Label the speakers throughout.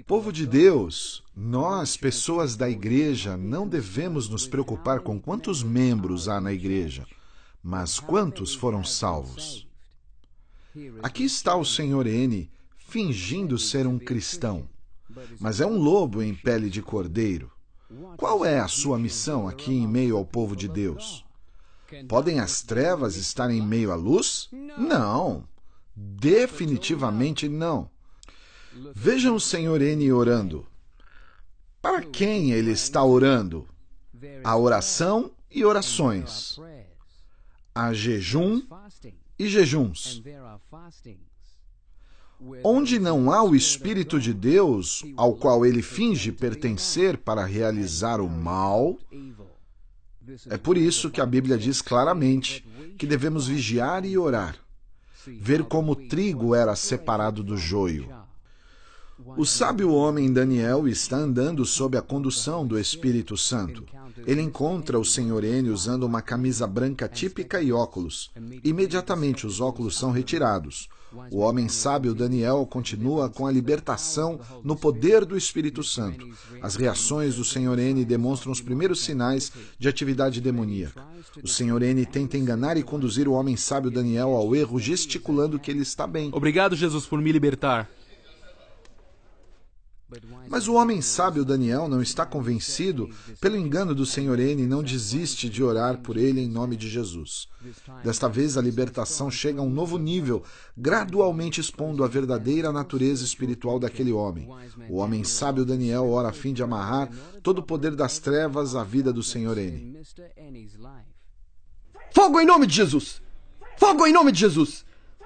Speaker 1: Povo de Deus, nós, pessoas da igreja, não devemos nos preocupar com quantos membros há na igreja, mas quantos foram salvos. Aqui está o Sr. N, fingindo ser um cristão, mas é um lobo em pele de cordeiro. Qual é a sua missão aqui em meio ao povo de Deus? Podem as trevas estar em meio à luz? Não, definitivamente não. Vejam o Sr. N orando. Para quem ele está orando? Há oração e orações. Há jejum e jejuns. Onde não há o Espírito de Deus, ao qual ele finge pertencer para realizar o mal, é por isso que a Bíblia diz claramente que devemos vigiar e orar, ver como o trigo era separado do joio. O sábio homem Daniel está andando sob a condução do Espírito Santo. Ele encontra o Sr. N usando uma camisa branca típica e óculos. Imediatamente os óculos são retirados. O homem sábio Daniel continua com a libertação no poder do Espírito Santo. As reações do Sr. N demonstram os primeiros sinais de atividade demoníaca. O Sr. N tenta enganar e conduzir o homem sábio Daniel ao erro, gesticulando que ele está bem.
Speaker 2: Obrigado, Jesus, por me libertar.
Speaker 1: Mas o homem sábio Daniel não está convencido pelo engano do Sr. N e não desiste de orar por ele em nome de Jesus. Desta vez, a libertação chega a um novo nível, gradualmente expondo a verdadeira natureza espiritual daquele homem. O homem sábio Daniel ora a fim de amarrar todo o poder das trevas à vida do Sr. N.
Speaker 3: Fogo em nome de Jesus! Fogo em nome de Jesus!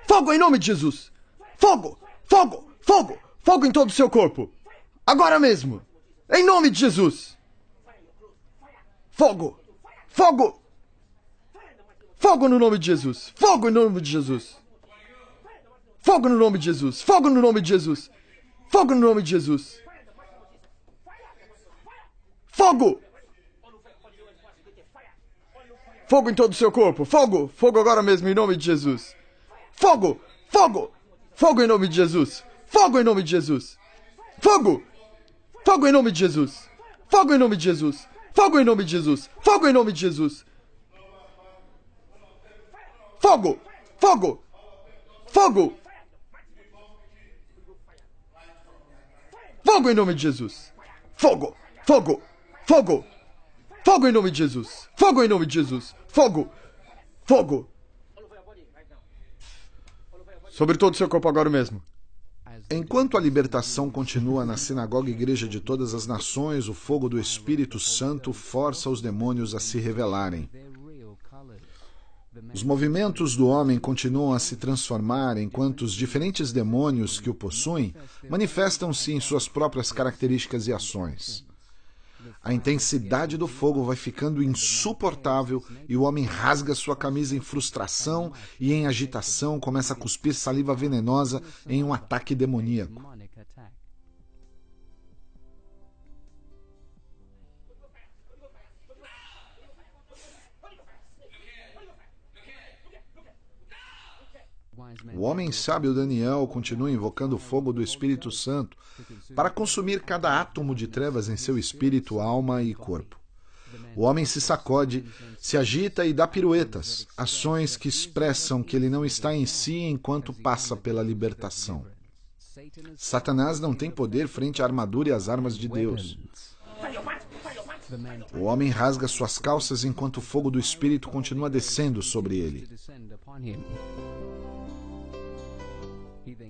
Speaker 3: Fogo em nome de Jesus! Fogo! Fogo! Fogo! Fogo em todo o seu corpo! Agora mesmo! Em nome de Jesus! Fogo! Fogo! Fogo no nome de Jesus! Fogo em nome de Jesus! Fogo no nome de Jesus! Fogo no nome de Jesus! Fogo no nome de Jesus! Fogo! Fogo em todo o seu corpo! Fogo! Fogo agora mesmo em nome de Jesus! Fogo! Fogo! Fogo em nome de Jesus! Fogo em nome de Jesus! Fogo! Fogo em nome de Jesus! Fogo em nome de Jesus! Fogo em nome de Jesus! Fogo em nome de Jesus! Fogo! Fogo! Fogo! Fogo em nome de Jesus! Fogo! Fogo! Fogo! Fogo em nome de Jesus! Fogo em nome de Jesus! Fogo! Fogo! Sobre todo o seu corpo agora mesmo.
Speaker 1: Enquanto a libertação continua na sinagoga igreja de todas as nações, o fogo do Espírito Santo força os demônios a se revelarem. Os movimentos do homem continuam a se transformar enquanto os diferentes demônios que o possuem manifestam-se em suas próprias características e ações. A intensidade do fogo vai ficando insuportável e o homem rasga sua camisa em frustração e em agitação começa a cuspir saliva venenosa em um ataque demoníaco. O homem sábio Daniel continua invocando o fogo do Espírito Santo para consumir cada átomo de trevas em seu espírito, alma e corpo. O homem se sacode, se agita e dá piruetas, ações que expressam que ele não está em si enquanto passa pela libertação. Satanás não tem poder frente à armadura e às armas de Deus. O homem rasga suas calças enquanto o fogo do Espírito continua descendo sobre ele.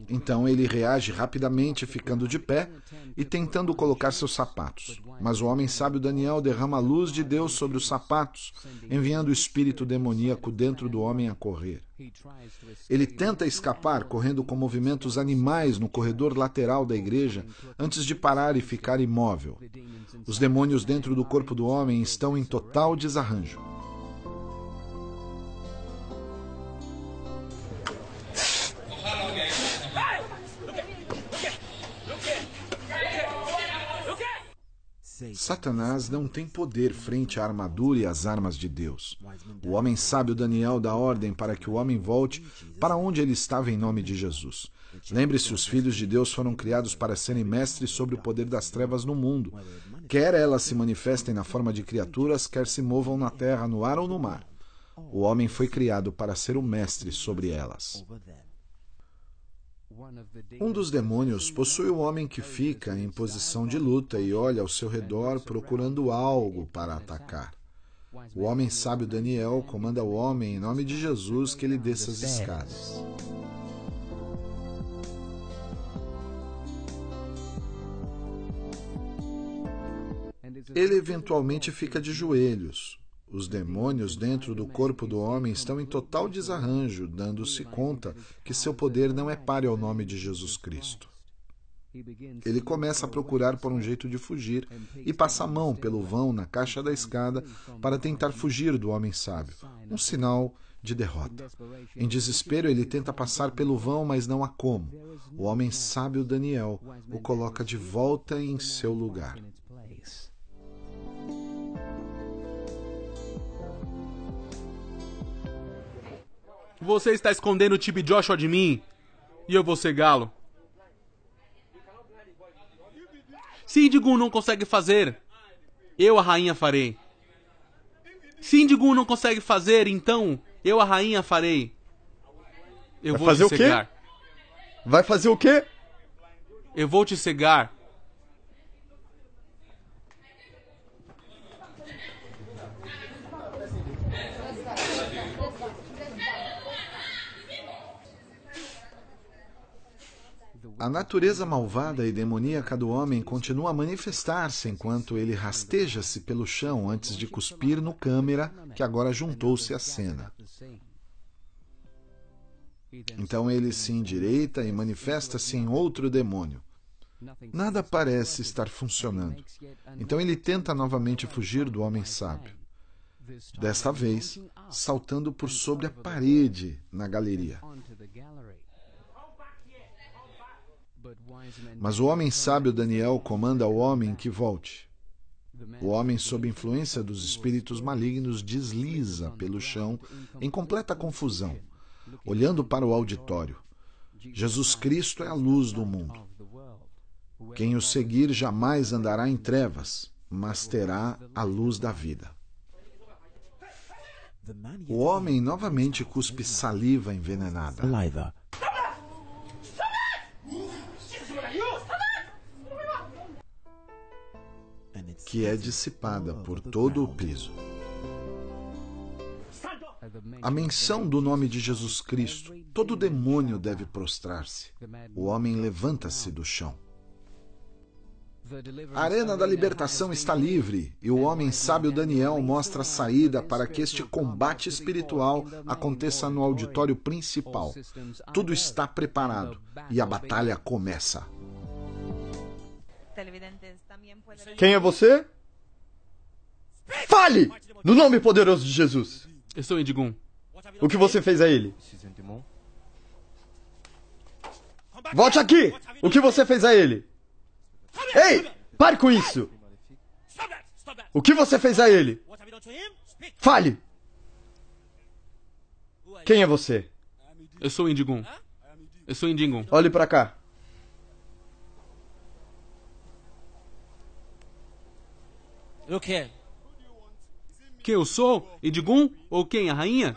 Speaker 1: Então ele reage rapidamente, ficando de pé e tentando colocar seus sapatos. Mas o homem sábio Daniel derrama a luz de Deus sobre os sapatos, enviando o espírito demoníaco dentro do homem a correr. Ele tenta escapar, correndo com movimentos animais no corredor lateral da igreja, antes de parar e ficar imóvel. Os demônios dentro do corpo do homem estão em total desarranjo. Satanás não tem poder frente à armadura e às armas de Deus. O homem sábio Daniel dá ordem para que o homem volte para onde ele estava em nome de Jesus. Lembre-se, os filhos de Deus foram criados para serem mestres sobre o poder das trevas no mundo. Quer elas se manifestem na forma de criaturas, quer se movam na terra, no ar ou no mar. O homem foi criado para ser o mestre sobre elas. Um dos demônios possui o homem que fica em posição de luta e olha ao seu redor procurando algo para atacar. O homem sábio Daniel comanda o homem em nome de Jesus que ele desça as escadas. Ele eventualmente fica de joelhos. Os demônios dentro do corpo do homem estão em total desarranjo, dando-se conta que seu poder não é páreo ao nome de Jesus Cristo. Ele começa a procurar por um jeito de fugir e passa a mão pelo vão na caixa da escada para tentar fugir do homem sábio, um sinal de derrota. Em desespero, ele tenta passar pelo vão, mas não há como. O homem sábio Daniel o coloca de volta em seu lugar.
Speaker 2: Você está escondendo o Tib Joshua de mim, e eu vou cegá-lo. Se Indigun não consegue fazer, eu, a rainha, farei. Se Indigun não consegue fazer, então, eu, a rainha, farei. Eu vou te cegar.
Speaker 3: Vai fazer o quê?
Speaker 2: Eu vou te cegar.
Speaker 1: A natureza malvada e demoníaca do homem continua a manifestar-se enquanto ele rasteja-se pelo chão antes de cuspir no câmera, que agora juntou-se à cena. Então ele se endireita e manifesta-se em outro demônio. Nada parece estar funcionando. Então ele tenta novamente fugir do homem sábio. Desta vez, saltando por sobre a parede na galeria. Mas o homem sábio Daniel comanda o homem que volte. O homem, sob influência dos espíritos malignos, desliza pelo chão em completa confusão, olhando para o auditório. Jesus Cristo é a luz do mundo. Quem o seguir jamais andará em trevas, mas terá a luz da vida. O homem novamente cuspe saliva envenenada, que é dissipada por todo o piso. A menção do nome de Jesus Cristo, todo demônio deve prostrar-se. O homem levanta-se do chão. A arena da libertação está livre e o homem sábio Daniel mostra a saída para que este combate espiritual aconteça no auditório principal. Tudo está preparado e a batalha começa.
Speaker 3: Quem é você? Fale! No nome poderoso de Jesus.
Speaker 2: Eu sou Indigun.
Speaker 3: O que você fez a ele? Volte aqui! O que você fez a ele? Ei! Pare com isso! O que você fez a ele? Fale! Quem é você?
Speaker 2: Eu sou Indigun. Eu sou Indigun.
Speaker 3: Olhe pra cá.
Speaker 4: O quê?
Speaker 2: Quem eu sou? Indigun? Ou quem? A rainha?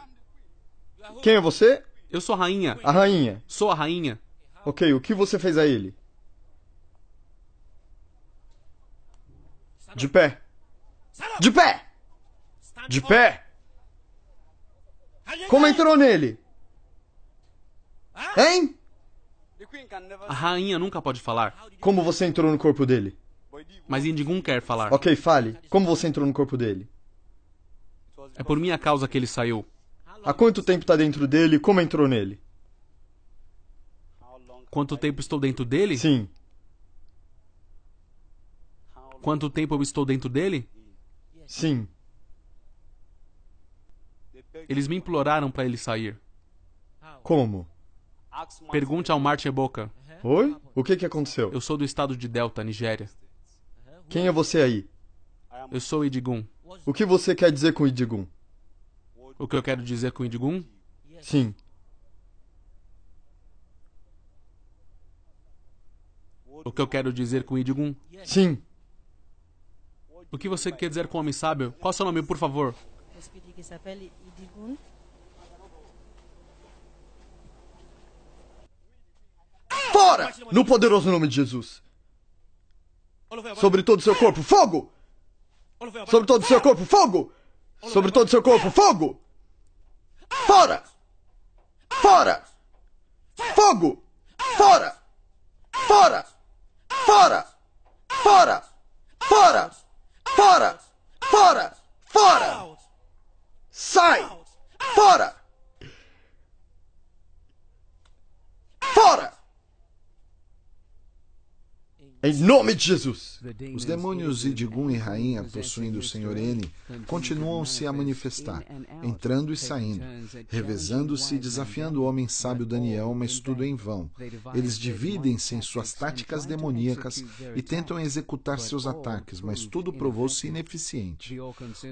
Speaker 3: Quem é você?
Speaker 2: Eu sou a rainha.
Speaker 3: A rainha.
Speaker 2: Sou a rainha.
Speaker 3: Ok, o que você fez a ele? De pé. De pé! De pé! Como entrou nele? Hein?
Speaker 2: A rainha nunca pode falar,
Speaker 3: Como você entrou no corpo dele?
Speaker 2: mas Indigun quer falar.
Speaker 3: Ok, fale. Como você entrou no corpo dele?
Speaker 2: É por minha causa que ele saiu.
Speaker 3: Há quanto tempo está dentro dele? Como entrou nele?
Speaker 2: Quanto tempo estou dentro dele?
Speaker 3: Sim.
Speaker 2: Quanto tempo eu estou dentro dele?
Speaker 3: Sim.
Speaker 2: Eles me imploraram para ele sair.
Speaker 3: Como?
Speaker 2: Pergunte ao Martin Eboka.
Speaker 3: Oi? O que aconteceu?
Speaker 2: Eu sou do estado de Delta, Nigéria.
Speaker 3: Quem é você aí?
Speaker 2: Eu sou Idigun.
Speaker 3: O que você quer dizer com Idigun?
Speaker 2: O que eu quero dizer com Idigun?
Speaker 3: Sim.
Speaker 2: O que eu quero dizer com Idigun?
Speaker 3: Sim.
Speaker 2: O que você quer dizer com homem sábio? Qual é o seu nome, por favor?
Speaker 5: Espírito que s'appelle Idigun.
Speaker 3: Fora! No poderoso nome de Jesus. Sobre todo o seu corpo, fogo! Sobre todo o seu corpo, fogo! Sobre todo o seu corpo, fogo! Fora! Fora! Fogo! Fora! Fora! Fora! Fora! Fora! Fora! Fora! Fora! Sai! Fora! Fora! Em nome de Jesus!
Speaker 1: Os demônios Idigun e Rainha, possuindo o Sr. N, continuam-se a manifestar, entrando e saindo, revezando-se e desafiando o homem sábio Daniel, mas tudo em vão. Eles dividem-se em suas táticas demoníacas e tentam executar seus ataques, mas tudo provou-se ineficiente.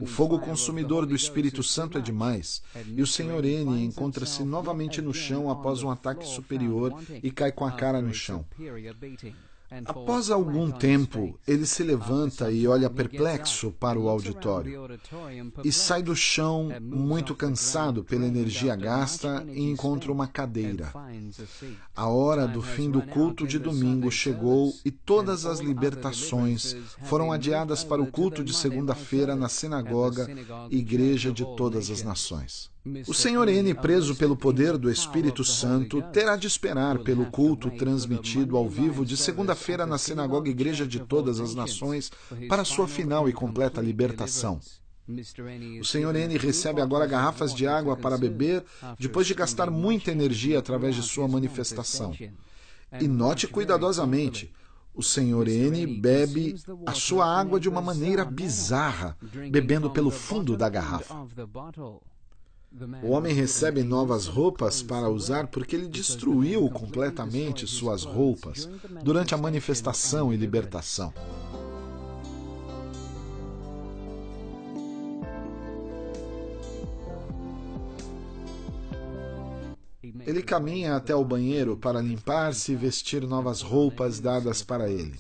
Speaker 1: O fogo consumidor do Espírito Santo é demais, e o Sr. N encontra-se novamente no chão após um ataque superior e cai com a cara no chão. Após algum tempo, ele se levanta e olha perplexo para o auditório e sai do chão muito cansado pela energia gasta e encontra uma cadeira. A hora do fim do culto de domingo chegou e todas as libertações foram adiadas para o culto de segunda-feira na sinagoga, Igreja de Todas as Nações. O Sr. N, preso pelo poder do Espírito Santo, terá de esperar pelo culto transmitido ao vivo de segunda-feira na Sinagoga Igreja de Todas as Nações para sua final e completa libertação. O Sr. N recebe agora garrafas de água para beber depois de gastar muita energia através de sua manifestação. E note cuidadosamente, o Sr. N bebe a sua água de uma maneira bizarra, bebendo pelo fundo da garrafa. O homem recebe novas roupas para usar porque ele destruiu completamente suas roupas durante a manifestação e libertação. Ele caminha até o banheiro para limpar-se e vestir novas roupas dadas para ele.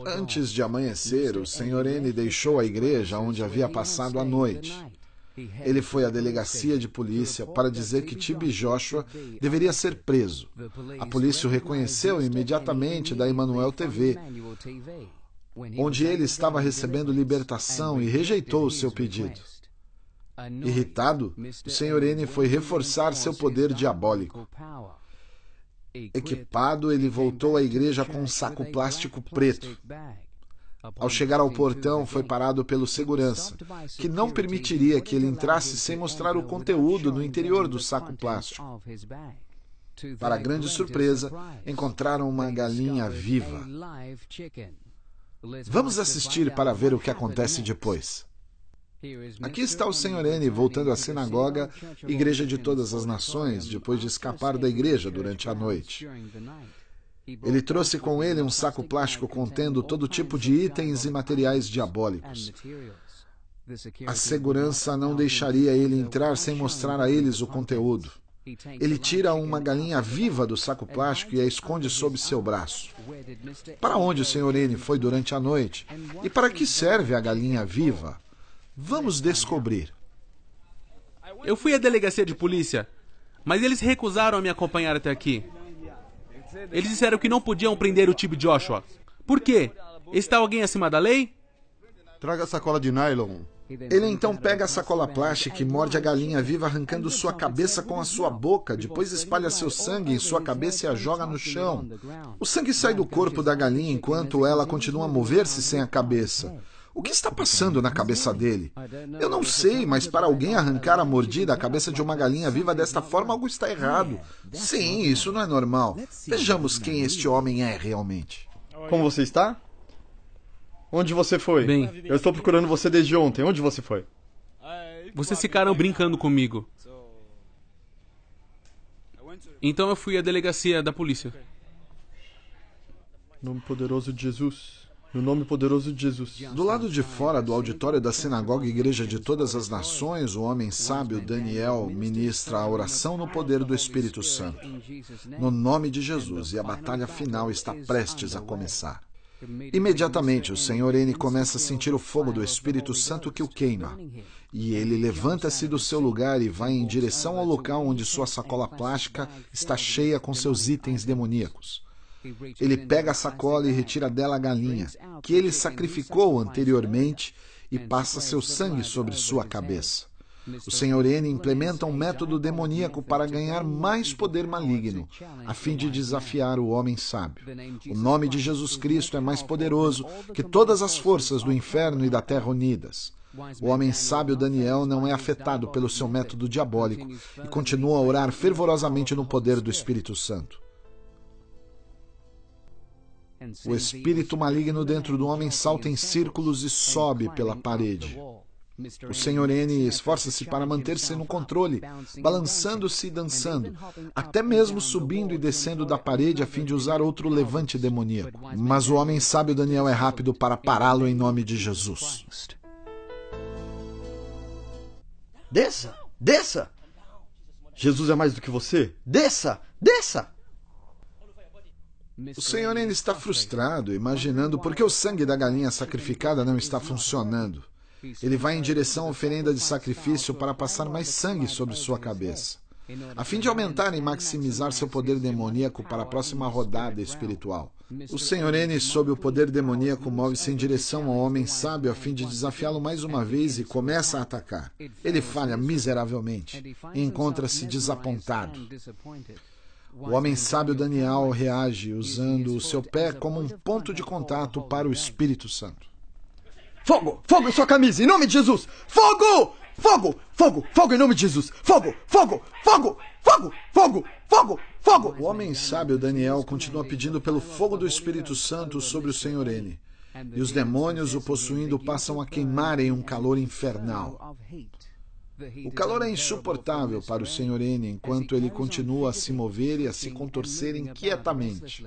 Speaker 1: Antes de amanhecer, o Sr. N deixou a igreja onde havia passado a noite. Ele foi à delegacia de polícia para dizer que T.B. Joshua deveria ser preso. A polícia o reconheceu imediatamente da Emmanuel TV, onde ele estava recebendo libertação, e rejeitou o seu pedido. Irritado, o Sr. N foi reforçar seu poder diabólico. Equipado, ele voltou à igreja com um saco plástico preto. Ao chegar ao portão, foi parado pelo segurança, que não permitiria que ele entrasse sem mostrar o conteúdo no interior do saco plástico. Para grande surpresa, encontraram uma galinha viva. Vamos assistir para ver o que acontece depois. Aqui está o Sr. N voltando à sinagoga, Igreja de Todas as Nações, depois de escapar da igreja durante a noite. Ele trouxe com ele um saco plástico contendo todo tipo de itens e materiais diabólicos. A segurança não deixaria ele entrar sem mostrar a eles o conteúdo. Ele tira uma galinha viva do saco plástico e a esconde sob seu braço. Para onde o Sr. N foi durante a noite? E para que serve a galinha viva? Vamos descobrir.
Speaker 2: Eu fui à delegacia de polícia, mas eles recusaram a me acompanhar até aqui. Eles disseram que não podiam prender o T.B. Joshua. Por quê? Está alguém acima da lei?
Speaker 6: Traga a sacola de nylon.
Speaker 1: Ele então pega a sacola plástica e morde a galinha viva, arrancando sua cabeça com a sua boca. Depois espalha seu sangue em sua cabeça e a joga no chão. O sangue sai do corpo da galinha enquanto ela continua a mover-se sem a cabeça. O que está passando na cabeça dele? Eu não sei, mas para alguém arrancar a mordida à cabeça de uma galinha viva desta forma, algo está errado. Sim, isso não é normal. Vejamos quem este homem é realmente.
Speaker 3: Como você está? Onde você foi?
Speaker 2: Bem.
Speaker 3: Eu estou procurando você desde ontem. Onde você foi?
Speaker 2: Vocês ficaram brincando comigo. Então eu fui à delegacia da polícia.
Speaker 3: Em nome poderoso de Jesus. No nome poderoso de Jesus.
Speaker 1: Do lado de fora do auditório da Sinagoga Igreja de Todas as Nações, o homem sábio Daniel ministra a oração no poder do Espírito Santo, no nome de Jesus, e a batalha final está prestes a começar. Imediatamente, o Sr. N começa a sentir o fogo do Espírito Santo que o queima, e ele levanta-se do seu lugar e vai em direção ao local onde sua sacola plástica está cheia com seus itens demoníacos. Ele pega a sacola e retira dela a galinha, que ele sacrificou anteriormente, e passa seu sangue sobre sua cabeça. O Sr. N implementa um método demoníaco para ganhar mais poder maligno, a fim de desafiar o homem sábio. O nome de Jesus Cristo é mais poderoso que todas as forças do inferno e da terra unidas. O homem sábio Daniel não é afetado pelo seu método diabólico e continua a orar fervorosamente no poder do Espírito Santo. O espírito maligno dentro do homem salta em círculos e sobe pela parede. O Sr. N esforça-se para manter-se no controle, balançando-se e dançando, até mesmo subindo e descendo da parede a fim de usar outro levante demoníaco. Mas o homem sábio Daniel é rápido para pará-lo em nome de Jesus.
Speaker 3: Desça! Desça! Jesus é mais do que você. Desça! Desça!
Speaker 1: O Sr. N está frustrado, imaginando por que o sangue da galinha sacrificada não está funcionando. Ele vai em direção à oferenda de sacrifício para passar mais sangue sobre sua cabeça, a fim de aumentar e maximizar seu poder demoníaco para a próxima rodada espiritual. O Sr. N, sob o poder demoníaco, move-se em direção ao homem sábio a fim de desafiá-lo mais uma vez e começa a atacar. Ele falha miseravelmente e encontra-se desapontado. O homem sábio Daniel reage usando o seu pé como um ponto de contato para o Espírito Santo.
Speaker 3: Fogo! Fogo em sua camisa, em nome de Jesus! Fogo! Fogo! Fogo! Fogo em nome de Jesus! Fogo! Fogo! Fogo! Fogo! Fogo! Fogo! Fogo!
Speaker 1: O homem sábio Daniel continua pedindo pelo fogo do Espírito Santo sobre o Sr. N. E os demônios o possuindo passam a queimar em um calor infernal. O calor é insuportável para o Sr. N enquanto ele continua a se mover e a se contorcer inquietamente.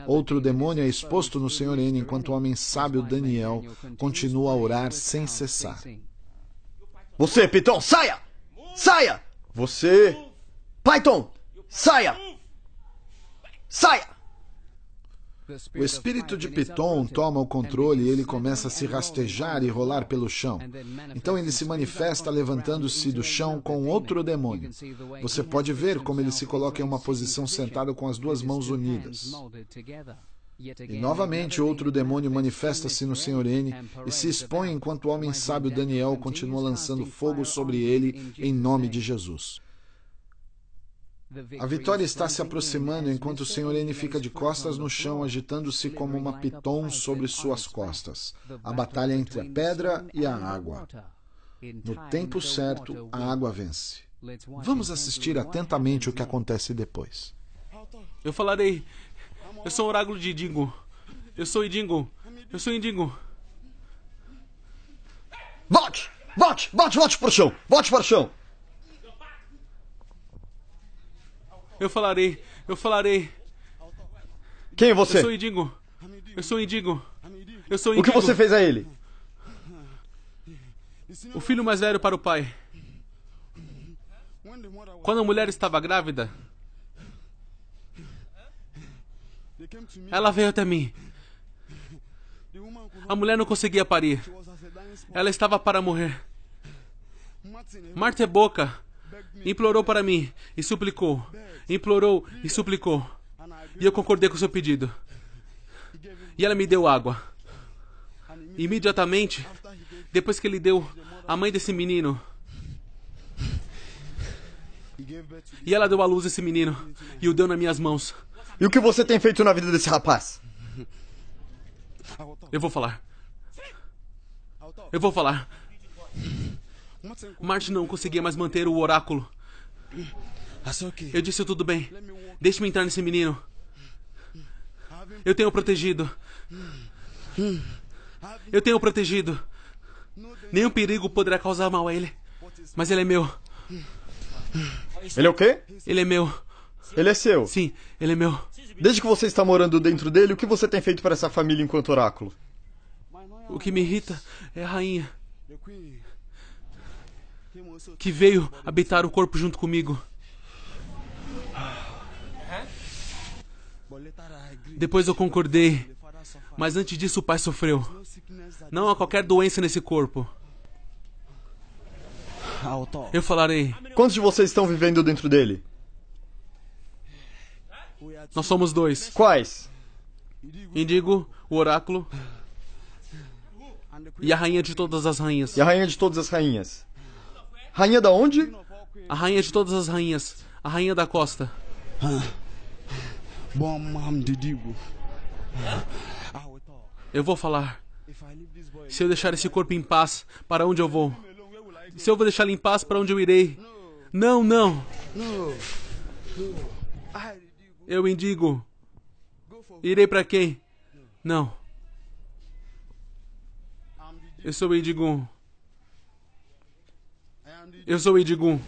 Speaker 1: Outro demônio é exposto no Sr. N enquanto o homem sábio Daniel continua a orar sem cessar.
Speaker 3: Você, Piton, saia! Saia! Você, Python, saia! Saia!
Speaker 1: O espírito de Piton toma o controle e ele começa a se rastejar e rolar pelo chão. Então ele se manifesta levantando-se do chão com outro demônio. Você pode ver como ele se coloca em uma posição sentado com as duas mãos unidas. E novamente outro demônio manifesta-se no Sr. N e se expõe enquanto o homem sábio Daniel continua lançando fogo sobre ele em nome de Jesus. A vitória está se aproximando enquanto o Sr. N fica de costas no chão, agitando-se como uma piton sobre suas costas. A batalha entre a pedra e a água. No tempo certo, a água vence. Vamos assistir atentamente o que acontece depois.
Speaker 2: Eu falarei. Eu sou o oráculo de Idingo. Eu sou Idingo. Eu sou Idingo.
Speaker 3: Volte! Volte! Volte! Volte para o chão! Volte para o chão!
Speaker 2: Eu falarei. Eu falarei.
Speaker 3: Quem é você?
Speaker 2: Eu sou Idingo. Eu sou Idingo. Eu sou
Speaker 3: O que
Speaker 2: Idingo.
Speaker 3: você fez a ele?
Speaker 2: O filho mais velho para o pai. Quando a mulher estava grávida, ela veio até mim. A mulher não conseguia parir. Ela estava para morrer. Marta Boca implorou para mim e suplicou. Implorou e suplicou. E eu concordei com o seu pedido. E ela me deu água. Imediatamente, depois que ele deu a mãe desse menino, e ela deu à luz esse menino e o deu nas minhas mãos.
Speaker 3: E o que você tem feito na vida desse rapaz?
Speaker 2: Eu vou falar. Eu vou falar. Martin não conseguia mais manter o oráculo. Eu disse, tudo bem. Deixe-me entrar nesse menino. Eu tenho protegido. Eu tenho protegido. Nenhum perigo poderá causar mal a ele. Mas ele é meu.
Speaker 3: Ele é o quê?
Speaker 2: Ele é meu.
Speaker 3: Ele é seu.
Speaker 2: Sim, ele é meu.
Speaker 3: Desde que você está morando dentro dele, o que você tem feito para essa família enquanto oráculo?
Speaker 2: O que me irrita é a rainha, que veio habitar o corpo junto comigo. Depois eu concordei, mas antes disso o pai sofreu. Não há qualquer doença nesse corpo. Eu falarei.
Speaker 3: Quantos de vocês estão vivendo dentro dele?
Speaker 2: Nós somos 2.
Speaker 3: Quais?
Speaker 2: Indigo, o oráculo e a rainha de todas as rainhas.
Speaker 3: E a rainha de todas as rainhas. Rainha da onde?
Speaker 2: A rainha de todas as rainhas. A rainha da costa. Eu vou falar. Se eu deixar esse corpo em paz, para onde eu vou? Se eu vou deixá-lo em paz, para onde eu irei? Não, não. Eu indigo. Irei para quem? Não. Eu sou o Indigo. Eu sou o Indigo.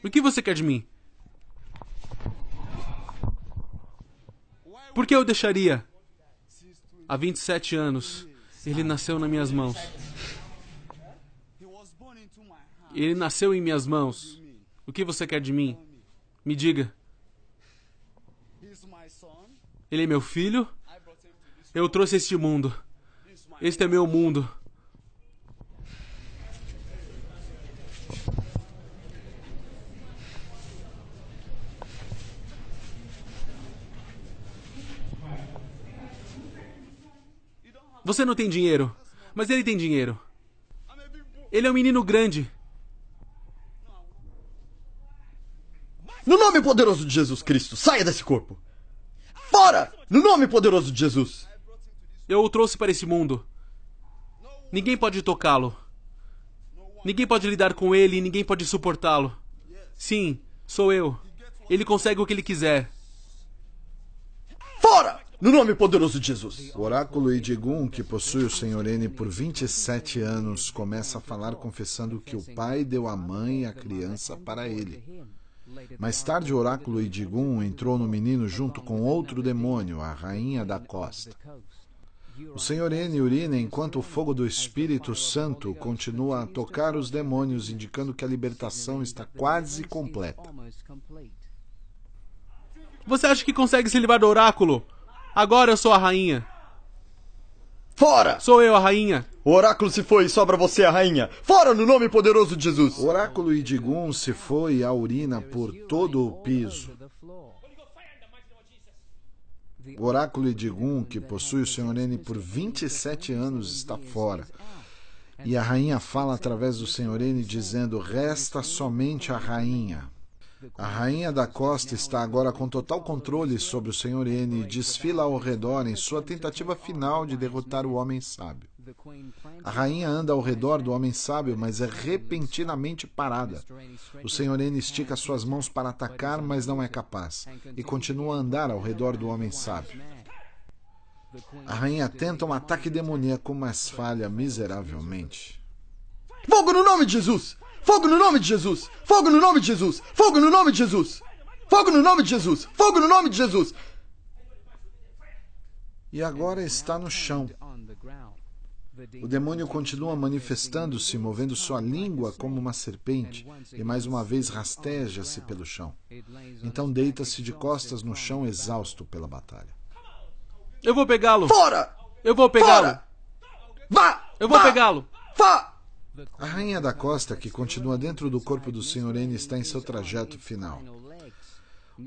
Speaker 2: O que você quer de mim? Por que eu deixaria? Há 27 anos, ele nasceu nas minhas mãos. Ele nasceu em minhas mãos. O que você quer de mim? Me diga. Ele é meu filho? Eu trouxe este mundo. Este é meu mundo. Você não tem dinheiro, mas ele tem dinheiro. Ele é um menino grande.
Speaker 3: No nome poderoso de Jesus Cristo, saia desse corpo! Fora! No nome poderoso de Jesus!
Speaker 2: Eu o trouxe para esse mundo. Ninguém pode tocá-lo. Ninguém pode lidar com ele e ninguém pode suportá-lo. Sim, sou eu. Ele consegue o que ele quiser.
Speaker 3: Fora! No nome poderoso de Jesus!
Speaker 1: O oráculo Idigum, que possui o Sr. N por 27 anos, começa a falar confessando que o pai deu a mãe e a criança para ele. Mais tarde, o oráculo Idigum entrou no menino junto com outro demônio, a rainha da costa. O Sr. N urina enquanto o fogo do Espírito Santo continua a tocar os demônios, indicando que a libertação está quase completa.
Speaker 2: Você acha que consegue se livrar do oráculo? Agora eu sou a rainha.
Speaker 3: Fora!
Speaker 2: Sou eu a rainha.
Speaker 3: O oráculo se foi e sobra você, a rainha. Fora no nome poderoso de Jesus!
Speaker 1: O oráculo Idigum se foi e a urina por todo o piso. O oráculo Idigum, que possui o Sr. N por 27 anos, está fora. E a rainha fala através do Sr. N dizendo: resta somente a rainha. A rainha da costa está agora com total controle sobre o Sr. N e desfila ao redor em sua tentativa final de derrotar o homem sábio. A rainha anda ao redor do homem sábio, mas é repentinamente parada. O Sr. N estica suas mãos para atacar, mas não é capaz, e continua a andar ao redor do homem sábio. A rainha tenta um ataque demoníaco, mas falha miseravelmente.
Speaker 3: Fogo no nome de Jesus! Fogo no nome de Jesus! Fogo no nome de Jesus! Fogo no nome de Jesus! Fogo no nome de Jesus! Fogo no nome de Jesus!
Speaker 1: E agora está no chão. O demônio continua manifestando-se, movendo sua língua como uma serpente, e mais uma vez rasteja-se pelo chão. Então deita-se de costas no chão, exausto pela batalha.
Speaker 2: Eu vou pegá-lo.
Speaker 3: Fora!
Speaker 2: Eu vou pegá-lo.
Speaker 3: Fora! Vá!
Speaker 2: Eu vou
Speaker 3: Vá!
Speaker 2: pegá-lo.
Speaker 3: Vá!
Speaker 1: A rainha da costa, que continua dentro do corpo do Sr. N, está em seu trajeto final.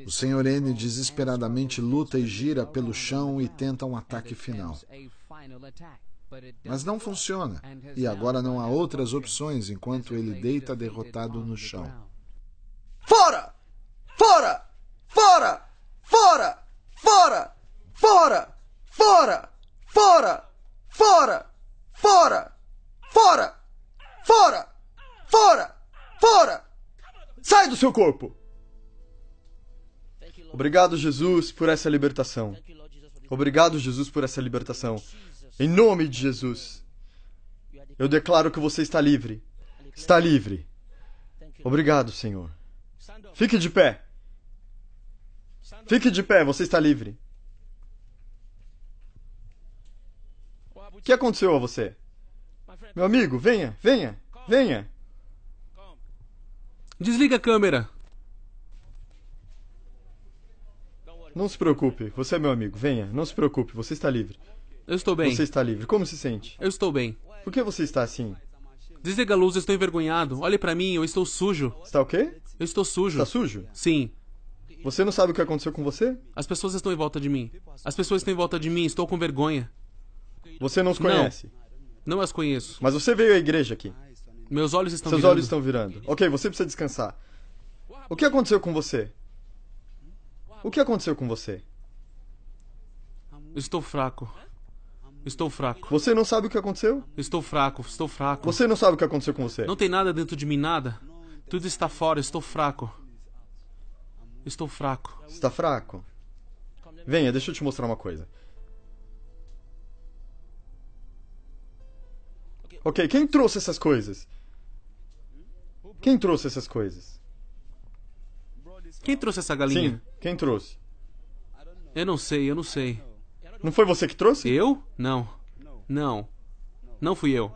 Speaker 1: O Sr. N desesperadamente luta e gira pelo chão e tenta um ataque final. Mas não funciona, e agora não há outras opções enquanto ele deita derrotado no chão.
Speaker 3: Fora! Fora! Fora! Fora! Fora! Fora! Fora! Fora! Fora! Fora! Fora! Fora! Fora! Fora! Sai do seu corpo! Obrigado, Jesus, por essa libertação. Obrigado, Jesus, por essa libertação. Em nome de Jesus, eu declaro que você está livre. Está livre. Obrigado, Senhor. Fique de pé. Fique de pé, você está livre. O que aconteceu a você? Meu amigo, venha, venha, venha.
Speaker 2: Desliga a câmera.
Speaker 3: Não se preocupe, você é meu amigo. Venha, não se preocupe, você está livre.
Speaker 2: Eu estou bem.
Speaker 3: Você está livre. Como se sente?
Speaker 2: Eu estou bem.
Speaker 3: Por que você está assim?
Speaker 2: Desliga a luz, eu estou envergonhado. Olhe pra mim, eu estou sujo.
Speaker 3: Está o quê?
Speaker 2: Eu estou sujo.
Speaker 3: Está sujo?
Speaker 2: Sim.
Speaker 3: Você não sabe o que aconteceu com você?
Speaker 2: As pessoas estão em volta de mim. As pessoas estão em volta de mim, estou com vergonha.
Speaker 3: Você não os conhece.
Speaker 2: Não as conheço.
Speaker 3: Mas você veio à igreja aqui.
Speaker 2: Meus olhos estão
Speaker 3: Seus
Speaker 2: virando.
Speaker 3: olhos estão virando. Ok, você precisa descansar. O que aconteceu com você? O que aconteceu com você?
Speaker 2: Estou fraco. Estou fraco.
Speaker 3: Você não sabe o que aconteceu?
Speaker 2: Estou fraco, estou fraco.
Speaker 3: Você não sabe o que aconteceu com você?
Speaker 2: Não tem nada dentro de mim, nada. Tudo está fora, estou fraco. Estou fraco.
Speaker 3: Está fraco? Venha, deixa eu te mostrar uma coisa. Ok, quem trouxe essas coisas? Quem trouxe essas coisas?
Speaker 2: Quem trouxe essa galinha?
Speaker 3: Sim, quem trouxe?
Speaker 2: Eu não sei, eu não sei.
Speaker 3: Não foi você que trouxe?
Speaker 2: Eu? Não. Não. Não fui eu.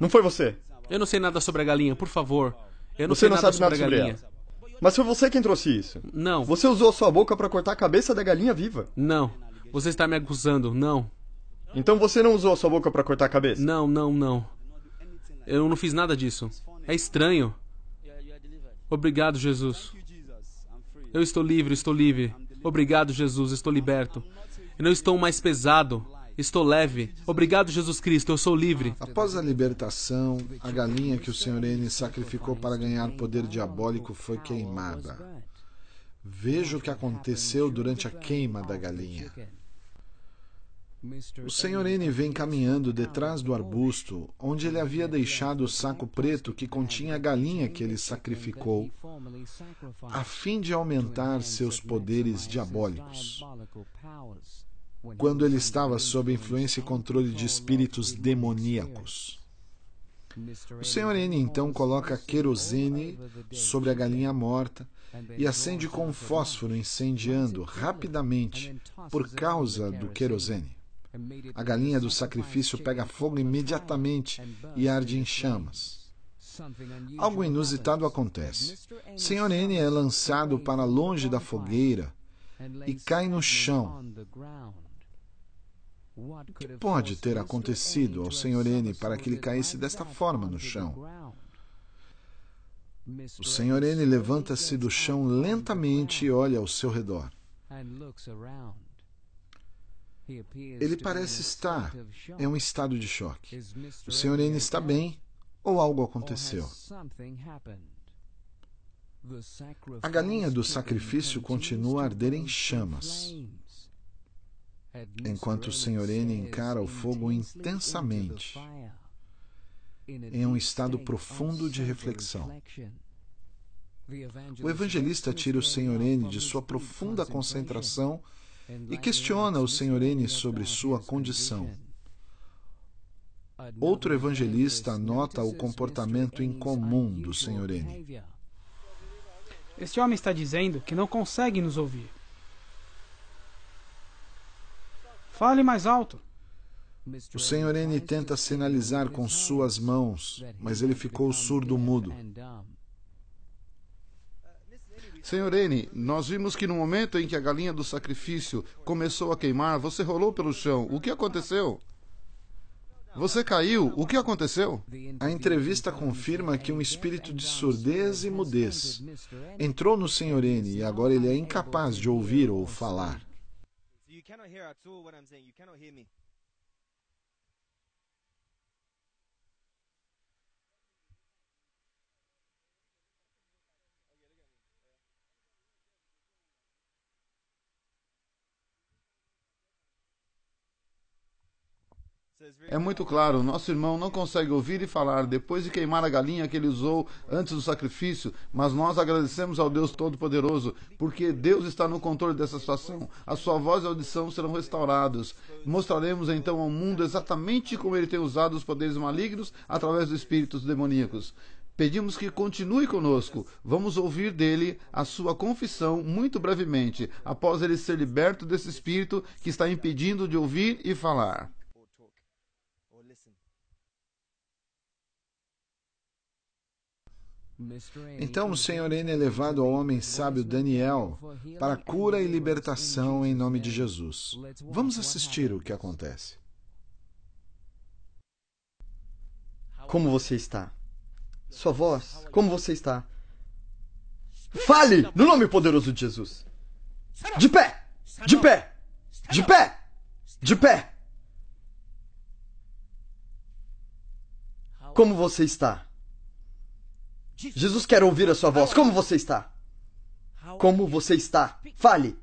Speaker 3: Não foi você?
Speaker 2: Eu não sei nada sobre a galinha, por favor. Eu não
Speaker 3: Você
Speaker 2: sei
Speaker 3: não
Speaker 2: nada
Speaker 3: sabe nada
Speaker 2: sobre a
Speaker 3: sobre
Speaker 2: galinha.
Speaker 3: ela. Mas foi você quem trouxe isso.
Speaker 2: Não.
Speaker 3: Você usou a sua boca para cortar a cabeça da galinha viva.
Speaker 2: Não. Você está me acusando. Não.
Speaker 3: Então você não usou a sua boca para cortar a cabeça?
Speaker 2: Não, não, não. Eu não fiz nada disso. É estranho. Obrigado, Jesus. Eu estou livre, estou livre. Obrigado, Jesus, estou liberto. Eu não estou mais pesado. Estou leve. Obrigado, Jesus Cristo, eu sou livre.
Speaker 1: Após a libertação, a galinha que o Sr. N sacrificou para ganhar poder diabólico foi queimada. Veja o que aconteceu durante a queima da galinha. O Sr. N vem caminhando detrás do arbusto, onde ele havia deixado o saco preto que continha a galinha que ele sacrificou, a fim de aumentar seus poderes diabólicos. Quando ele estava sob influência e controle de espíritos demoníacos. O Sr. N então coloca querosene sobre a galinha morta e acende com um fósforo incendiando rapidamente por causa do querosene. A galinha do sacrifício pega fogo imediatamente e arde em chamas. Algo inusitado acontece. Sr. N é lançado para longe da fogueira e cai no chão. O que pode ter acontecido ao Sr. N para que ele caísse desta forma no chão? O Sr. N levanta-se do chão lentamente e olha ao seu redor. Ele parece estar em um estado de choque. O Sr. N está bem ou algo aconteceu? A galinha do sacrifício continua a arder em chamas, enquanto o Sr. N encara o fogo intensamente, em um estado profundo de reflexão. O evangelista tira o Sr. N de sua profunda concentração e questiona o Sr. N sobre sua condição. Outro evangelista nota o comportamento incomum do Sr. N.
Speaker 7: Este homem está dizendo que não consegue nos ouvir. Fale mais alto.
Speaker 1: O Sr. N tenta sinalizar com suas mãos, mas ele ficou surdo-mudo.
Speaker 6: Sr. N, nós vimos que no momento em que a galinha do sacrifício começou a queimar, você rolou pelo chão. O que aconteceu? Você caiu? O que aconteceu?
Speaker 1: A entrevista confirma que um espírito de surdez e mudez entrou no Sr. N e agora ele é incapaz de ouvir ou falar.
Speaker 6: É muito claro, nosso irmão não consegue ouvir e falar depois de queimar a galinha que ele usou antes do sacrifício, mas nós agradecemos ao Deus Todo-Poderoso, porque Deus está no controle dessa situação. A sua voz e a audição serão restaurados. Mostraremos então ao mundo exatamente como ele tem usado os poderes malignos através dos espíritos demoníacos. Pedimos que continue conosco. Vamos ouvir dele a sua confissão muito brevemente, após ele ser liberto desse espírito que está impedindo de ouvir e falar.
Speaker 1: Então o Sr. N é levado ao homem sábio Daniel para cura e libertação em nome de Jesus. Vamos assistir o que acontece.
Speaker 3: Como você está? Sua voz, como você está? Fale no nome poderoso de Jesus. De pé! De pé! De pé! De pé! Como você está? Jesus quer ouvir a sua voz. Como você está? Como você está? Fale.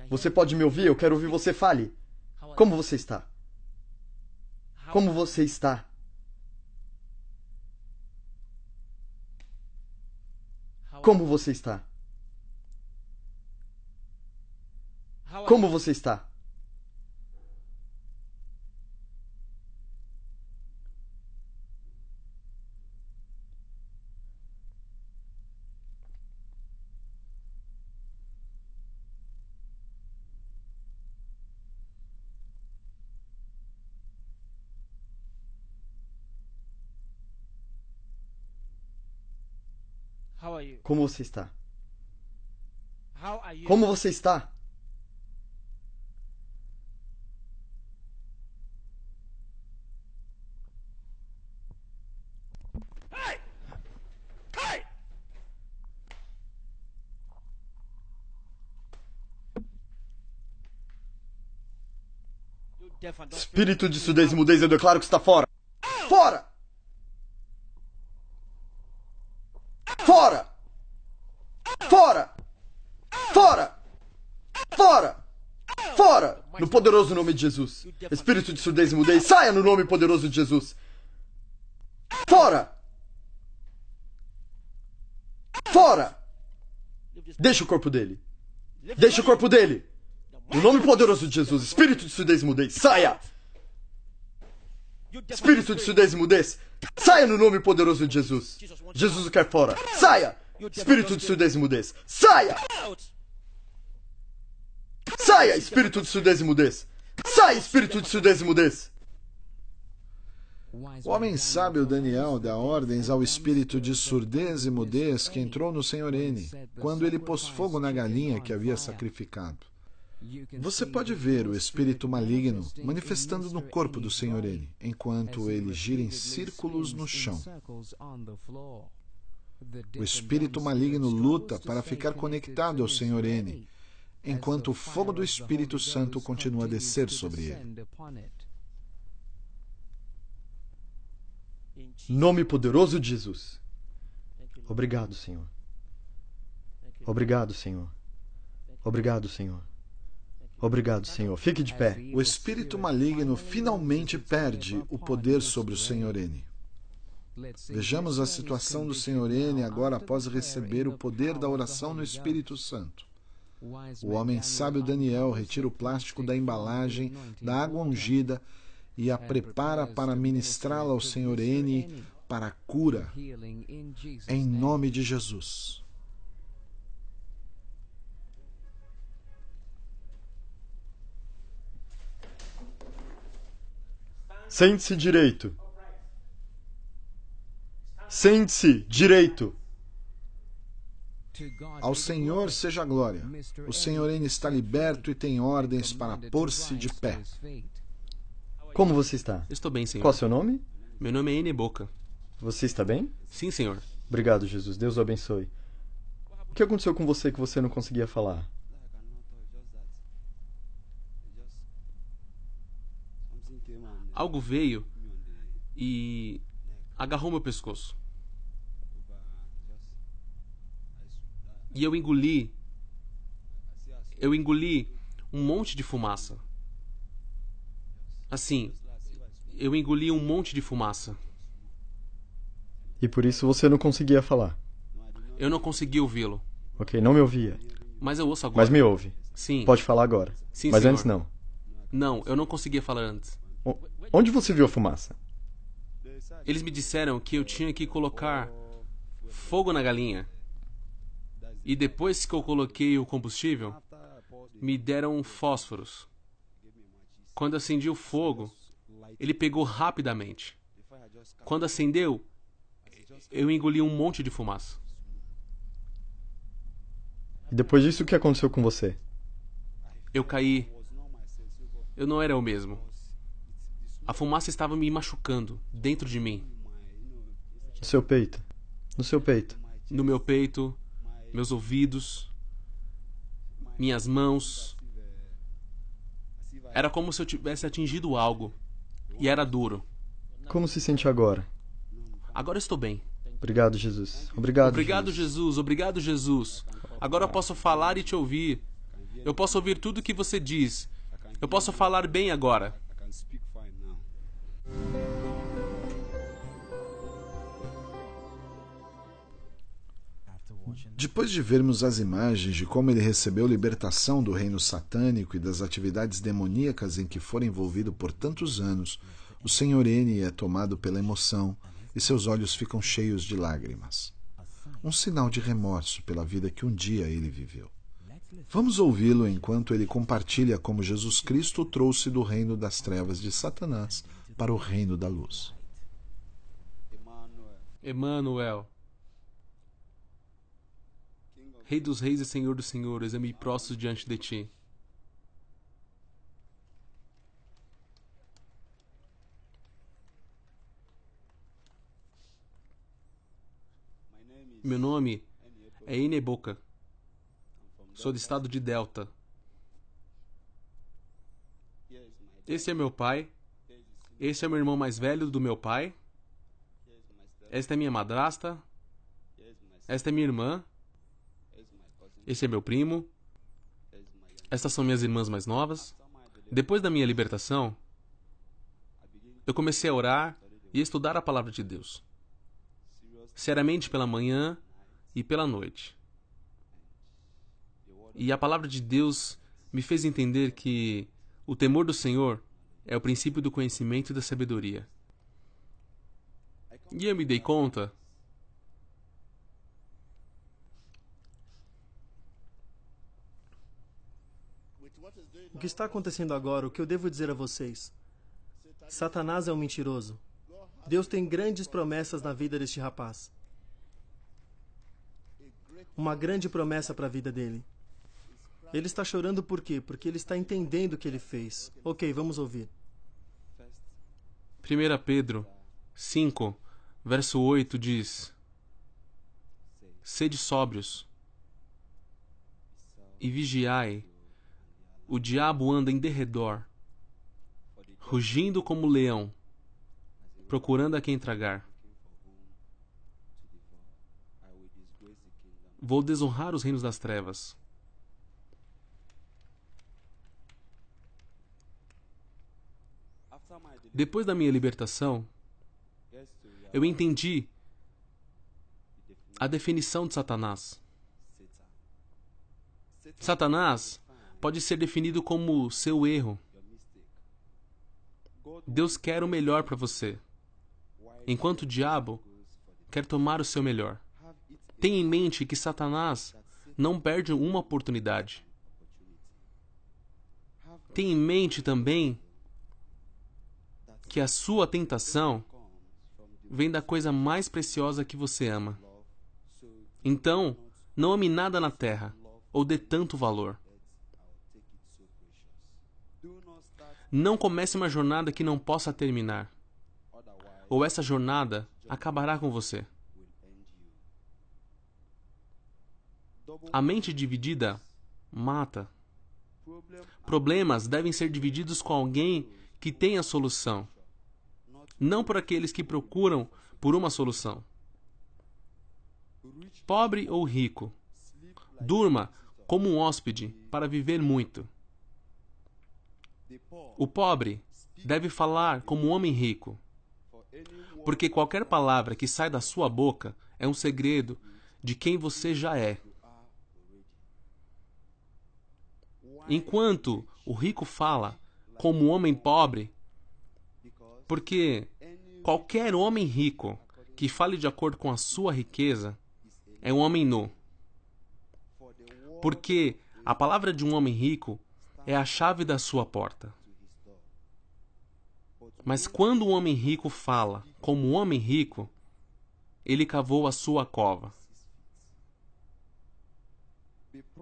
Speaker 3: Você pode me ouvir? Eu quero ouvir você. Fale. Como você está? Como você está? Como você está? Como você está? Como você está? Como você está? Espírito de surdez e mudez, eu declaro que está fora. Fora! Fora! Fora! Fora! Fora! Fora! No poderoso nome de Jesus. Espírito de surdez e mudez, saia no nome poderoso de Jesus. Fora! Fora! Deixa o corpo dele. Deixa o corpo dele. No nome poderoso de Jesus. Espírito de surdez e mudez, saia! Espírito de surdez e mudez, saia no nome poderoso de Jesus. Jesus o quer fora. Saia! Espírito de surdez e mudez, saia! Saia, espírito de surdez e mudez! Saia, espírito de surdez e mudez!
Speaker 1: O homem sábio Daniel dá ordens ao espírito de surdez e mudez que entrou no Sr. N quando ele pôs fogo na galinha que havia sacrificado. Você pode ver o espírito maligno manifestando no corpo do Sr. N, enquanto ele gira em círculos no chão. O espírito maligno luta para ficar conectado ao Sr. N, enquanto o fogo do Espírito Santo continua a descer sobre ele.
Speaker 3: Nome poderoso de Jesus. Obrigado, Senhor. Obrigado, Senhor. Obrigado, Senhor. Obrigado, Senhor. Fique de pé.
Speaker 1: O espírito maligno finalmente perde o poder sobre o Sr. N. Vejamos a situação do Sr. N agora após receber o poder da oração no Espírito Santo. O homem sábio Daniel retira o plástico da embalagem da água ungida e a prepara para ministrá-la ao Sr. N para a cura, em nome de Jesus.
Speaker 3: Sente-se direito. Sente-se direito.
Speaker 1: Ao Senhor seja a glória. O Sr. N está liberto e tem ordens para pôr-se de pé.
Speaker 3: Como você está?
Speaker 2: Estou bem, Senhor.
Speaker 3: Qual é o seu nome?
Speaker 2: Meu nome é Eneboca.
Speaker 3: Você está bem?
Speaker 2: Sim, Senhor.
Speaker 3: Obrigado, Jesus. Deus o abençoe. O que aconteceu com você que você não conseguia falar?
Speaker 2: Algo veio e agarrou meu pescoço. E eu engoli um monte de fumaça. Assim, eu engoli um monte de fumaça.
Speaker 3: E por isso você não conseguia falar.
Speaker 2: Eu não consegui ouvi-lo.
Speaker 3: Ok, não me ouvia.
Speaker 2: Mas eu ouço agora.
Speaker 3: Mas me ouve.
Speaker 2: Sim.
Speaker 3: Pode falar agora.
Speaker 2: Sim,
Speaker 3: Mas
Speaker 2: senhor.
Speaker 3: antes não.
Speaker 2: Não, eu não conseguia falar antes.
Speaker 3: Onde você viu a fumaça?
Speaker 2: Eles me disseram que eu tinha que colocar fogo na galinha. E depois que eu coloquei o combustível, me deram fósforos. Quando acendi o fogo, ele pegou rapidamente. Quando acendeu, eu engoli um monte de fumaça.
Speaker 3: E depois disso, o que aconteceu com você?
Speaker 2: Eu caí. Eu não era o mesmo. A fumaça estava me machucando dentro de mim.
Speaker 3: No seu peito. No seu peito.
Speaker 2: No meu peito, meus ouvidos, minhas mãos. Era como se eu tivesse atingido algo. E era duro.
Speaker 3: Como se sente agora?
Speaker 2: Agora estou bem.
Speaker 3: Obrigado, Jesus. Obrigado,
Speaker 2: Obrigado, Jesus. Obrigado, Jesus. Agora eu posso falar e te ouvir. Eu posso ouvir tudo o que você diz. Eu posso falar bem agora.
Speaker 1: Depois de vermos as imagens de como ele recebeu libertação do reino satânico e das atividades demoníacas em que fora envolvido por tantos anos, o Sr. N é tomado pela emoção e seus olhos ficam cheios de lágrimas. Um sinal de remorso pela vida que um dia ele viveu. Vamos ouvi-lo enquanto ele compartilha como Jesus Cristo o trouxe do reino das trevas de Satanás para o reino da luz.
Speaker 2: Emanuel, Rei dos reis e Senhor dos senhores, eu me prostro diante de ti. Meu nome é Eneboca. Sou do estado de Delta. Esse é meu pai. Esse é o meu irmão mais velho do meu pai. Esta é minha madrasta. Esta é minha irmã. Esse é meu primo. Estas são minhas irmãs mais novas. Depois da minha libertação, eu comecei a orar e estudar a palavra de Deus. Seriamente pela manhã e pela noite. E a palavra de Deus me fez entender que o temor do Senhor é o princípio do conhecimento e da sabedoria. E eu me dei conta
Speaker 8: O que está acontecendo agora, o que eu devo dizer a vocês? Satanás é um mentiroso. Deus tem grandes promessas na vida deste rapaz. Uma grande promessa para a vida dele. Ele está chorando por quê? Porque ele está entendendo o que ele fez. Ok, vamos ouvir.
Speaker 2: 1 Pedro 5, verso 8 diz: Sede sóbrios e vigiai. O diabo anda em derredor, rugindo como leão, procurando a quem tragar. Vou desonrar os reinos das trevas. Depois da minha libertação, eu entendi a definição de Satanás. Satanás pode ser definido como seu erro. Deus quer o melhor para você, enquanto o diabo quer tomar o seu melhor. Tenha em mente que Satanás não perde uma oportunidade. Tenha em mente também que a sua tentação vem da coisa mais preciosa que você ama. Então, não ame nada na terra ou dê tanto valor. Não comece uma jornada que não possa terminar, ou essa jornada acabará com você. A mente dividida mata. Problemas devem ser divididos com alguém que tem a solução, não por aqueles que procuram por uma solução. Pobre ou rico, durma como um hóspede para viver muito. O pobre deve falar como um homem rico, porque qualquer palavra que sai da sua boca é um segredo de quem você já é. Enquanto o rico fala como um homem pobre, porque qualquer homem rico que fale de acordo com a sua riqueza é um homem nu. Porque a palavra de um homem rico é a chave da sua porta. Mas quando um homem rico fala como um homem rico, ele cavou a sua cova.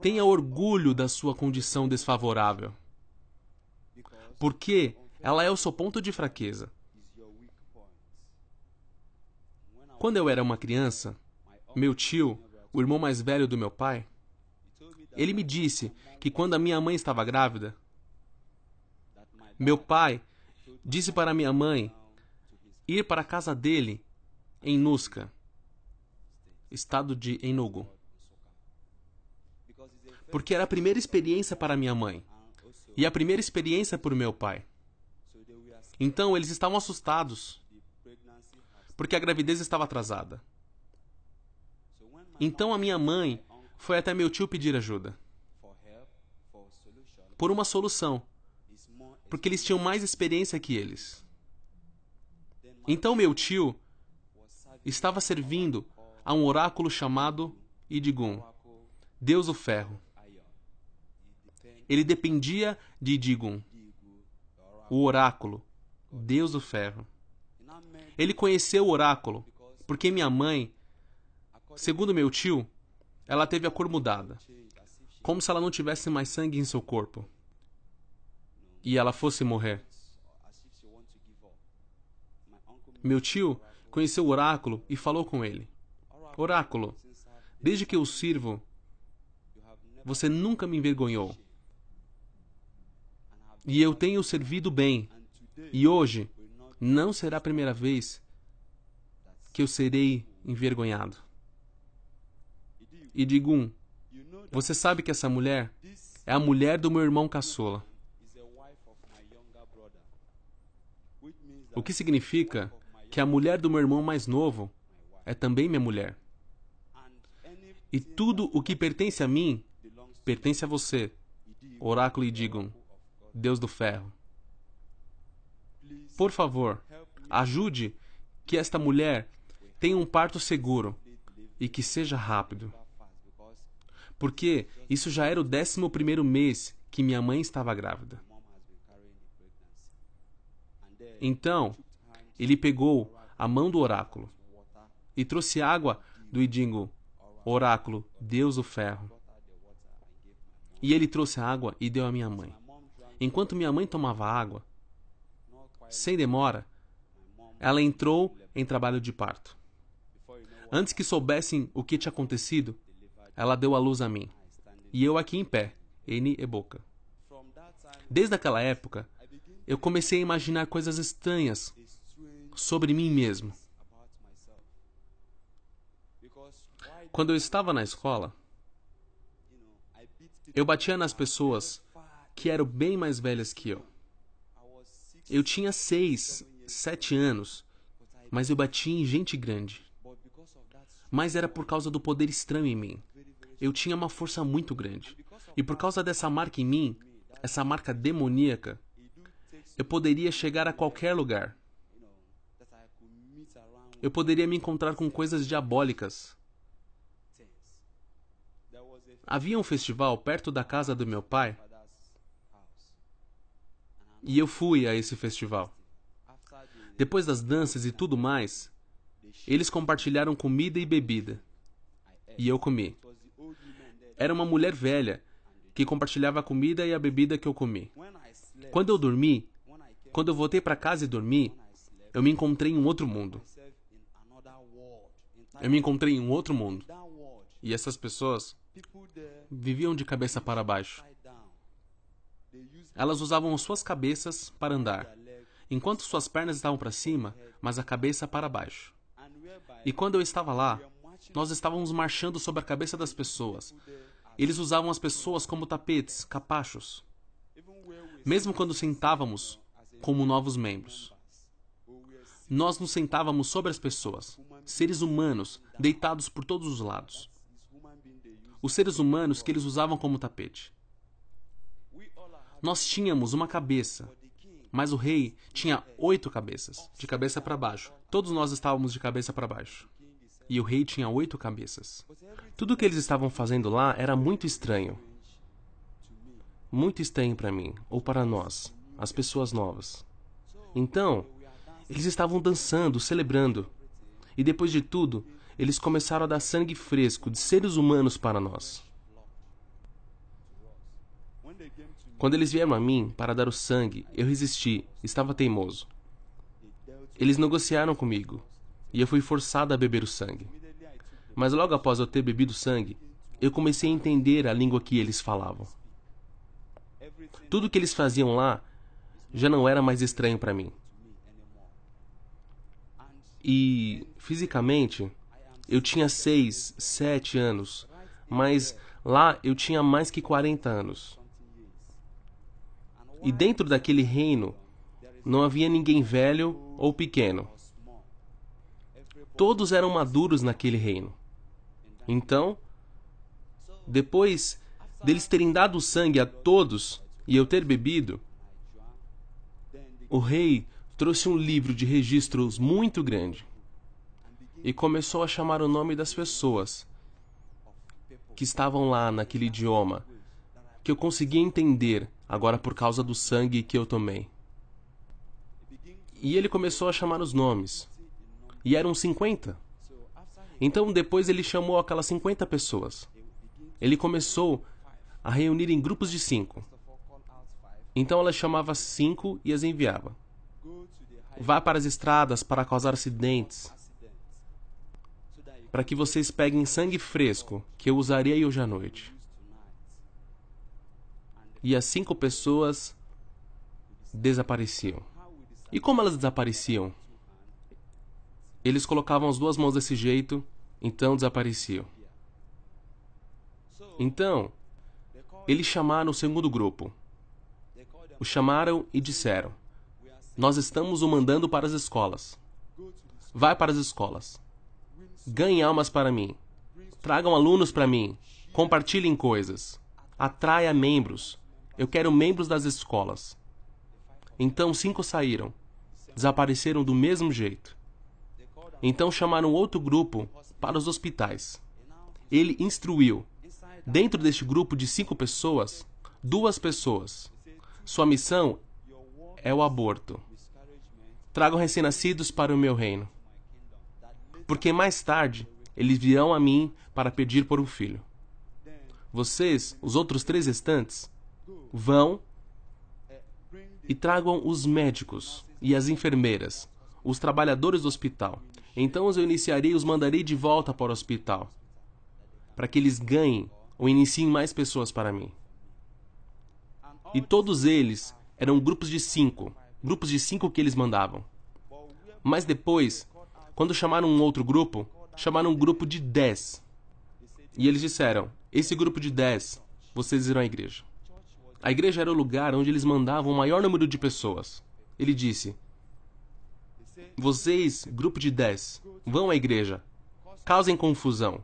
Speaker 2: Tenha orgulho da sua condição desfavorável, porque ela é o seu ponto de fraqueza. Quando eu era uma criança, meu tio, o irmão mais velho do meu pai, ele me disse que quando a minha mãe estava grávida, meu pai disse para minha mãe ir para a casa dele em Nusca, estado de Enugu, porque era a primeira experiência para minha mãe e a primeira experiência para o meu pai. Então eles estavam assustados, porque a gravidez estava atrasada. Então a minha mãe foi até meu tio pedir ajuda por uma solução, porque eles tinham mais experiência que eles. Então meu tio estava servindo a um oráculo chamado Idigum, Deus do Ferro. Ele dependia de Idigum, o oráculo, Deus do Ferro. Ele conheceu o oráculo porque minha mãe, segundo meu tio, ela teve a cor mudada, como se ela não tivesse mais sangue em seu corpo e ela fosse morrer. Meu tio conheceu o oráculo e falou com ele: Oráculo, desde que eu sirvo, você nunca me envergonhou. E eu tenho servido bem. E hoje não será a primeira vez que eu serei envergonhado. Idigum, você sabe que essa mulher é a mulher do meu irmão caçula. O que significa que a mulher do meu irmão mais novo é também minha mulher. E tudo o que pertence a mim, pertence a você, oráculo Idigum, Deus do Ferro. Por favor, ajude que esta mulher tenha um parto seguro e que seja rápido. Porque isso já era o 11º mês que minha mãe estava grávida. Então, ele pegou a mão do oráculo e trouxe água do Idigum, oráculo, Deus do Ferro. E ele trouxe a água e deu à minha mãe. Enquanto minha mãe tomava água, sem demora, ela entrou em trabalho de parto. Antes que soubessem o que tinha acontecido, ela deu à luz a mim. E eu aqui em pé, Eni e boca. Desde aquela época, eu comecei a imaginar coisas estranhas sobre mim mesmo. Quando eu estava na escola, eu batia nas pessoas que eram bem mais velhas que eu. Eu tinha 6, 7 anos, mas eu batia em gente grande. Mas era por causa do poder estranho em mim. Eu tinha uma força muito grande. E por causa dessa marca em mim, essa marca demoníaca, eu poderia chegar a qualquer lugar. Eu poderia me encontrar com coisas diabólicas. Havia um festival perto da casa do meu pai, e eu fui a esse festival. Depois das danças e tudo mais, eles compartilharam comida e bebida. E eu comi. Era uma mulher velha que compartilhava a comida e a bebida que eu comi. Quando eu dormi, Quando eu voltei para casa e dormi, eu me encontrei em um outro mundo. Eu me encontrei em um outro mundo. E essas pessoas viviam de cabeça para baixo. Elas usavam suas cabeças para andar, enquanto suas pernas estavam para cima, mas a cabeça para baixo. E quando eu estava lá, nós estávamos marchando sobre a cabeça das pessoas. Eles usavam as pessoas como tapetes, capachos. Mesmo quando sentávamos como novos membros. Nós nos sentávamos sobre as pessoas, seres humanos, deitados por todos os lados. Os seres humanos que eles usavam como tapete. Nós tínhamos uma cabeça, mas o rei tinha 8 cabeças, de cabeça para baixo. Todos nós estávamos de cabeça para baixo. E o rei tinha 8 cabeças. Tudo o que eles estavam fazendo lá era muito estranho. Muito estranho para mim, ou para nós, as pessoas novas. Então, eles estavam dançando, celebrando. E depois de tudo, eles começaram a dar sangue fresco de seres humanos para nós. Quando eles vieram a mim para dar o sangue, eu resisti, estava teimoso. Eles negociaram comigo, e eu fui forçado a beber o sangue. Mas logo após eu ter bebido sangue, eu comecei a entender a língua que eles falavam. Tudo que eles faziam lá já não era mais estranho para mim. E, fisicamente, eu tinha 6, 7 anos, mas lá eu tinha mais que 40 anos. E dentro daquele reino, não havia ninguém velho ou pequeno. Todos eram maduros naquele reino. Então, depois deles terem dado sangue a todos e eu ter bebido, o rei trouxe um livro de registros muito grande e começou a chamar o nome das pessoas que estavam lá naquele idioma, que eu conseguia entender agora por causa do sangue que eu tomei. E ele começou a chamar os nomes. E eram 50. Então depois ele chamou aquelas 50 pessoas. Ele começou a reunir em grupos de 5. Então ela chamava 5 e as enviava. Vá para as estradas para causar acidentes, para que vocês peguem sangue fresco, que eu usarei hoje à noite. E as 5 pessoas desapareciam. E como elas desapareciam? Eles colocavam as 2 mãos desse jeito, então desapareciam. Então, eles chamaram o segundo grupo. O chamaram e disseram: nós estamos o mandando para as escolas. Vai para as escolas. Ganhem almas para mim. Tragam alunos para mim. Compartilhem coisas. Atraia membros. Eu quero membros das escolas. Então 5 saíram. Desapareceram do mesmo jeito. Então chamaram outro grupo para os hospitais. Ele instruiu. Dentro deste grupo de 5 pessoas, 2 pessoas. Sua missão é o aborto. Tragam recém-nascidos para o meu reino. Porque mais tarde, eles virão a mim para pedir por um filho. Vocês, os outros 3 restantes, vão e tragam os médicos e as enfermeiras, os trabalhadores do hospital. Então eu iniciarei e os mandarei de volta para o hospital, para que eles ganhem ou iniciem mais pessoas para mim. E todos eles eram grupos de 5 que eles mandavam. Mas depois, quando chamaram um outro grupo, chamaram um grupo de 10. E eles disseram: esse grupo de 10, vocês irão à igreja. A igreja era o lugar onde eles mandavam o maior número de pessoas. Ele disse: vocês, grupo de 10, vão à igreja. Causem confusão.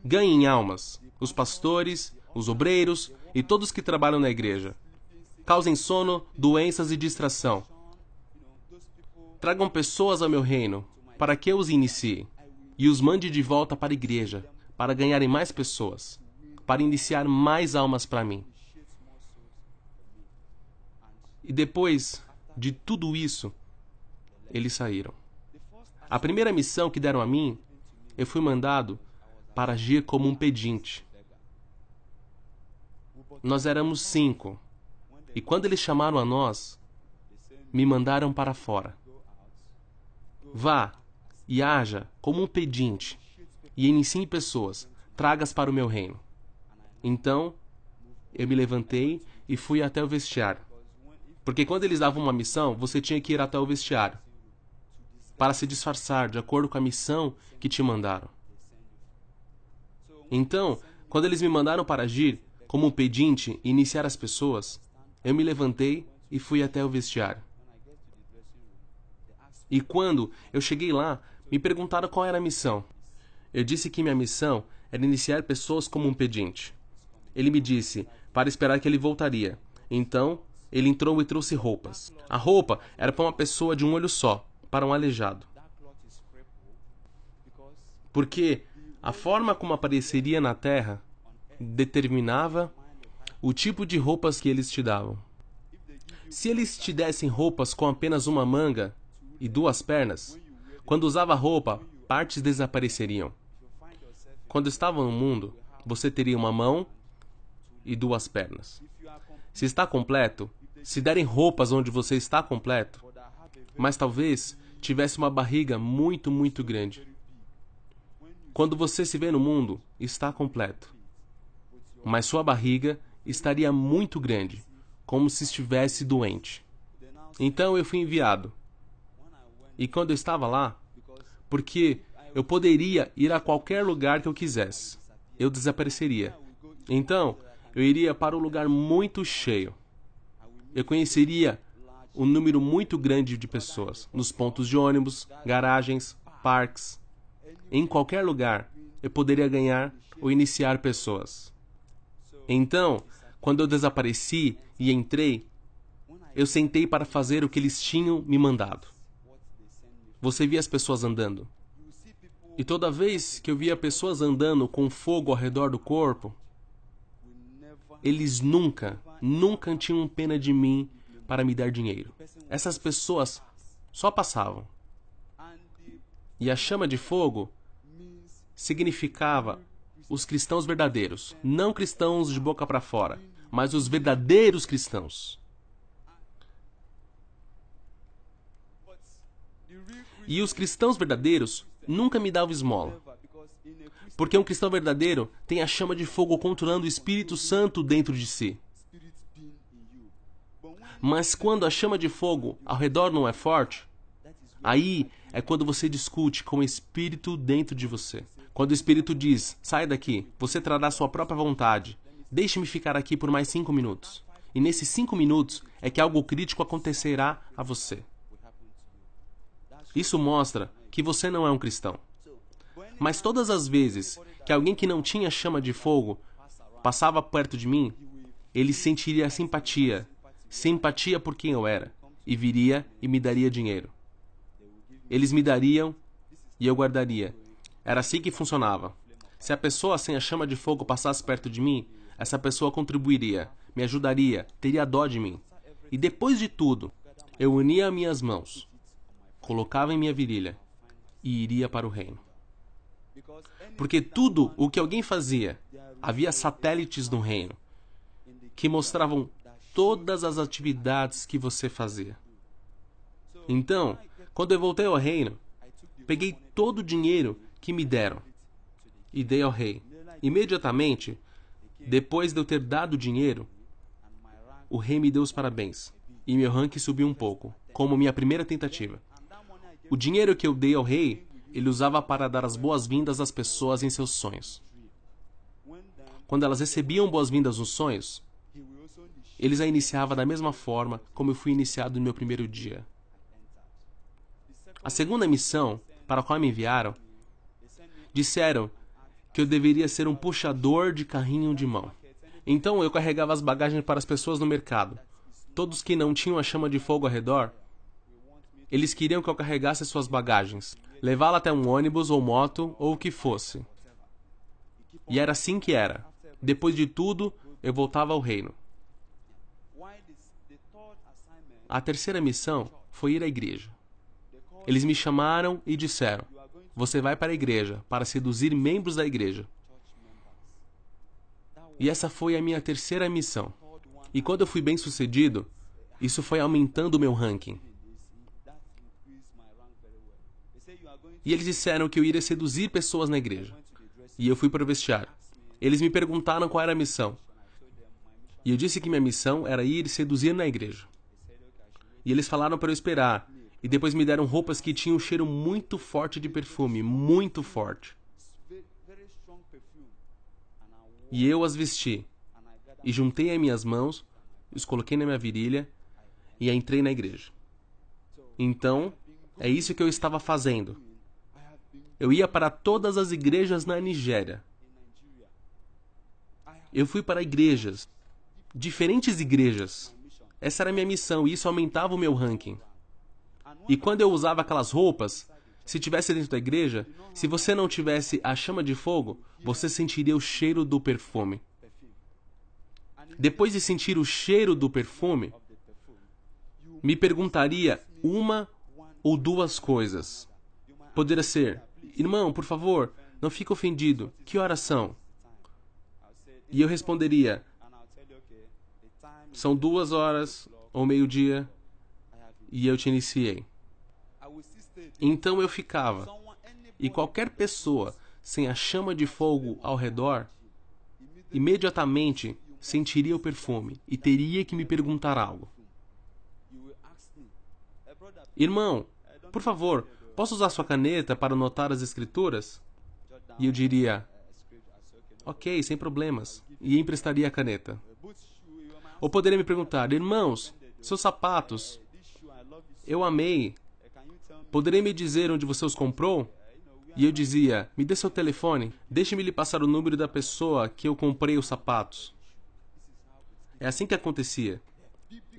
Speaker 2: Ganhem almas. Os pastores, os obreiros e todos que trabalham na igreja. Causem sono, doenças e distração. Tragam pessoas ao meu reino, para que eu os inicie, e os mande de volta para a igreja, para ganharem mais pessoas, para iniciar mais almas para mim. E depois de tudo isso, eles saíram. A primeira missão que deram a mim, eu fui mandado para agir como um pedinte. Nós éramos 5. E quando eles chamaram a nós,
Speaker 9: me mandaram para fora. Vá e haja como um pedinte e inicie pessoas, traga-as para o meu reino. Então, eu me levantei e fui até o vestiário. Porque quando eles davam uma missão, você tinha que ir até o vestiário para se disfarçar de acordo com a missão que te mandaram. Então, quando eles me mandaram para agir como um pedinte e iniciar as pessoas, eu me levantei e fui até o vestiário. E quando eu cheguei lá, me perguntaram qual era a missão. Eu disse que minha missão era iniciar pessoas como um pedinte. Ele me disse para esperar que ele voltaria. Então, ele entrou e trouxe roupas. A roupa era para uma pessoa de um olho só, para um aleijado. Porque a forma como apareceria na terra determinava o tipo de roupas que eles te davam. Se eles te dessem roupas com apenas uma manga e 2 pernas, quando usava roupa, partes desapareceriam. Quando estava no mundo, você teria uma mão e 2 pernas. Se está completo, se derem roupas onde você está completo, mas talvez tivesse uma barriga muito, muito grande. Quando você se vê no mundo, está completo. Mas sua barriga estaria muito grande, como se estivesse doente. Então eu fui enviado. E quando eu estava lá, porque eu poderia ir a qualquer lugar que eu quisesse, eu desapareceria. Então, eu iria para um lugar muito cheio. Eu conheceria um número muito grande de pessoas, nos pontos de ônibus, garagens, parques. Em qualquer lugar, eu poderia ganhar ou iniciar pessoas. Então, quando eu desapareci e entrei, eu sentei para fazer o que eles tinham me mandado. Você via as pessoas andando. E toda vez que eu via pessoas andando com fogo ao redor do corpo, eles nunca tinham pena de mim para me dar dinheiro. Essas pessoas só passavam. E a chama de fogo significava os cristãos verdadeiros, não cristãos de boca para fora, mas os verdadeiros cristãos. E os cristãos verdadeiros nunca me davam esmola. Porque um cristão verdadeiro tem a chama de fogo controlando o Espírito Santo dentro de si. Mas quando a chama de fogo ao redor não é forte, aí é quando você discute com o Espírito dentro de você. Quando o Espírito diz, sai daqui, você trará sua própria vontade. Deixe-me ficar aqui por mais 5 minutos. E nesses 5 minutos é que algo crítico acontecerá a você. Isso mostra que você não é um cristão. Mas todas as vezes que alguém que não tinha chama de fogo passava perto de mim, ele sentiria simpatia por quem eu era, e viria e me daria dinheiro. Eles me dariam e eu guardaria. Era assim que funcionava. Se a pessoa sem a chama de fogo passasse perto de mim, essa pessoa contribuiria, me ajudaria, teria dó de mim. E depois de tudo, eu unia minhas mãos, colocava em minha virilha e iria para o reino. Porque tudo o que alguém fazia, havia satélites no reino que mostravam todas as atividades que você fazia. Então, quando eu voltei ao reino, peguei todo o dinheiro que me deram e dei ao rei. Imediatamente, depois de eu ter dado o dinheiro, o rei me deu os parabéns e meu ranking subiu um pouco, como minha primeira tentativa. O dinheiro que eu dei ao rei, ele usava para dar as boas-vindas às pessoas em seus sonhos. Quando elas recebiam boas-vindas nos sonhos, eles a iniciavam da mesma forma como eu fui iniciado no meu primeiro dia. A segunda missão para a qual me enviaram, disseram que eu deveria ser um puxador de carrinho de mão. Então eu carregava as bagagens para as pessoas no mercado. Todos que não tinham a chama de fogo ao redor, eles queriam que eu carregasse suas bagagens, levá-la até um ônibus ou moto ou o que fosse. E era assim que era. Depois de tudo, eu voltava ao reino. A terceira missão foi ir à igreja. Eles me chamaram e disseram, você vai para a igreja para seduzir membros da igreja. E essa foi a minha terceira missão. E quando eu fui bem-sucedido, Isso foi aumentando o meu ranking. E eles disseram que eu iria seduzir pessoas na igreja. E eu fui para o vestiário. Eles me perguntaram qual era a missão. E eu disse que minha missão era ir seduzir na igreja. E eles falaram para eu esperar. E depois me deram roupas que tinham um cheiro muito forte de perfume. Muito forte. E eu as vesti. E juntei as minhas mãos, os coloquei na minha virilha e entrei na igreja. Então, é isso que eu estava fazendo. Eu ia para todas as igrejas na Nigéria. Eu fui para igrejas, diferentes igrejas. Essa era a minha missão e isso aumentava o meu ranking. E quando eu usava aquelas roupas, se estivesse dentro da igreja, se você não tivesse a chama de fogo, você sentiria o cheiro do perfume. Depois de sentir o cheiro do perfume, me perguntaria uma ou duas coisas. Poderia ser: irmão, por favor, não fique ofendido. Que horas são? E eu responderia: são 2h ou meio-dia e eu te iniciei. Então eu ficava. E qualquer pessoa sem a chama de fogo ao redor, imediatamente sentiria o perfume e teria que me perguntar algo. Irmão, por favor, posso usar sua caneta para anotar as escrituras? E eu diria: ok, sem problemas. E emprestaria a caneta. Ou poderia me perguntar: irmãos, seus sapatos, eu amei. Poderia me dizer onde você os comprou? E eu dizia: me dê seu telefone, deixe-me lhe passar o número da pessoa que eu comprei os sapatos. É assim que acontecia,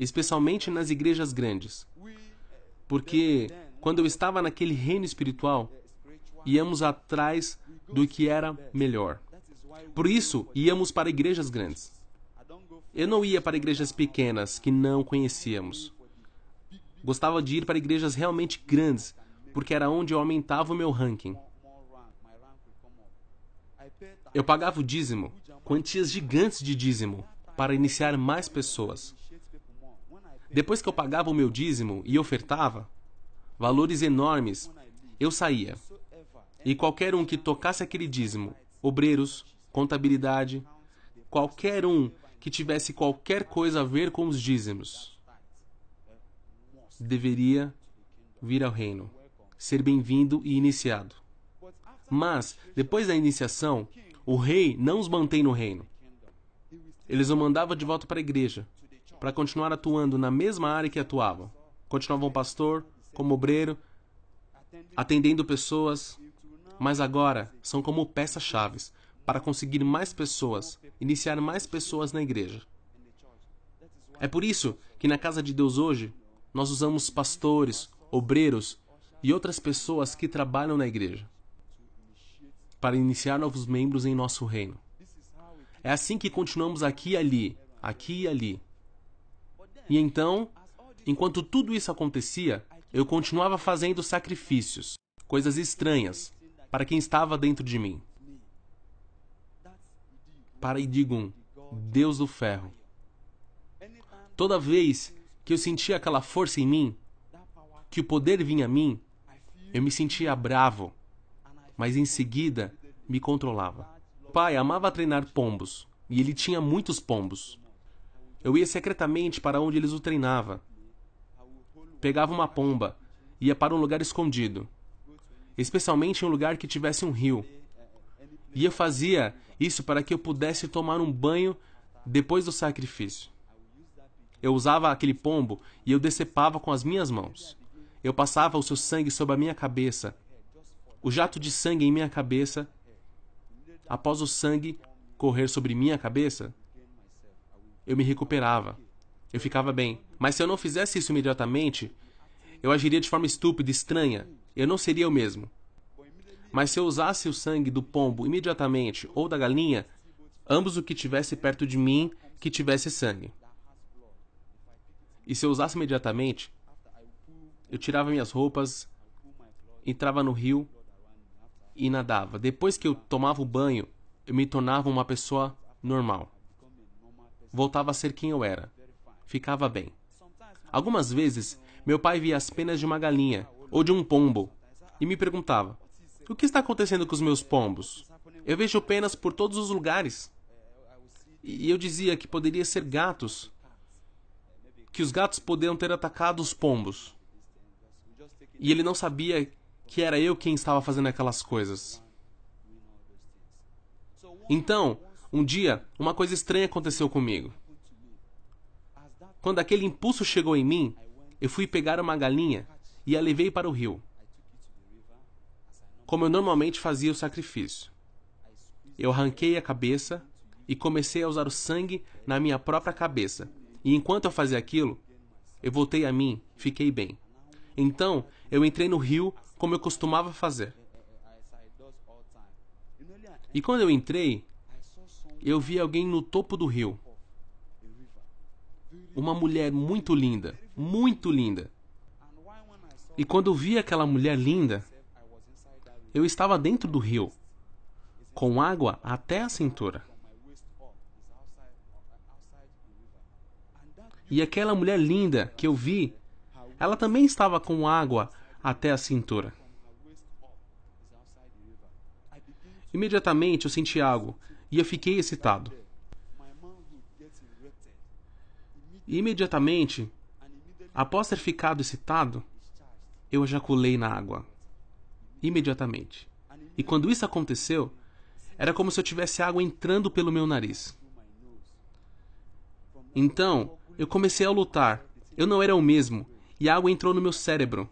Speaker 9: especialmente nas igrejas grandes. Porque quando eu estava naquele reino espiritual, íamos atrás do que era melhor. Por isso, íamos para igrejas grandes. Eu não ia para igrejas pequenas que não conhecíamos. Gostava de ir para igrejas realmente grandes, porque era onde eu aumentava o meu ranking. Eu pagava o dízimo, quantias gigantes de dízimo, para iniciar mais pessoas. Depois que eu pagava o meu dízimo e ofertava, valores enormes, eu saía. E qualquer um que tocasse aquele dízimo, obreiros, contabilidade, qualquer um que tivesse qualquer coisa a ver com os dízimos, deveria vir ao reino, ser bem-vindo e iniciado. Mas, depois da iniciação, o rei não os mantém no reino. Eles o mandavam de volta para a igreja, para continuar atuando na mesma área que atuavam. Continuavam pastor, como obreiro, atendendo pessoas, mas agora são como peças-chaves para conseguir mais pessoas, iniciar mais pessoas na igreja. É por isso que na Casa de Deus hoje, nós usamos pastores, obreiros e outras pessoas que trabalham na igreja para iniciar novos membros em nosso reino. É assim que continuamos aqui e ali, aqui e ali. E então, enquanto tudo isso acontecia, eu continuava fazendo sacrifícios, coisas estranhas, para quem estava dentro de mim. Para Idigum, Deus do ferro. Toda vez que eu sentia aquela força em mim, que o poder vinha a mim, eu me sentia bravo, mas em seguida me controlava. Pai amava treinar pombos, e ele tinha muitos pombos. Eu ia secretamente para onde eles o treinava. Pegava uma pomba, ia para um lugar escondido, especialmente em um lugar que tivesse um rio. E eu fazia isso para que eu pudesse tomar um banho depois do sacrifício. Eu usava aquele pombo e eu decepava com as minhas mãos. Eu passava o seu sangue sobre a minha cabeça, o jato de sangue em minha cabeça. Após o sangue correr sobre minha cabeça, eu me recuperava. Eu ficava bem. Mas se eu não fizesse isso imediatamente, eu agiria de forma estúpida, estranha. Eu não seria eu mesmo. Mas se eu usasse o sangue do pombo imediatamente, ou da galinha, ambos o que tivesse perto de mim, que tivesse sangue. E se eu usasse imediatamente, eu tirava minhas roupas, entrava no rio e nadava. Depois que eu tomava o banho, eu me tornava uma pessoa normal. Voltava a ser quem eu era. Ficava bem. Algumas vezes, meu pai via as penas de uma galinha ou de um pombo e me perguntava: o que está acontecendo com os meus pombos? Eu vejo penas por todos os lugares. E eu dizia que poderia ser gatos, que os gatos poderiam ter atacado os pombos. E ele não sabia que era eu quem estava fazendo aquelas coisas. Então, um dia, uma coisa estranha aconteceu comigo. Quando aquele impulso chegou em mim, eu fui pegar uma galinha e a levei para o rio, como eu normalmente fazia o sacrifício. Eu arranquei a cabeça e comecei a usar o sangue na minha própria cabeça. E enquanto eu fazia aquilo, eu voltei a mim, fiquei bem. Então, eu entrei no rio como eu costumava fazer. E quando eu entrei, eu vi alguém no topo do rio. Uma mulher muito linda, muito linda. E quando eu vi aquela mulher linda, eu estava dentro do rio, com água até a cintura. E aquela mulher linda que eu vi, ela também estava com água até a cintura. Imediatamente eu senti algo e eu fiquei excitado. E imediatamente, após ter ficado excitado, eu ejaculei na água. Imediatamente. E quando isso aconteceu, era como se eu tivesse água entrando pelo meu nariz. Então, eu comecei a lutar. Eu não era o mesmo, e a água entrou no meu cérebro.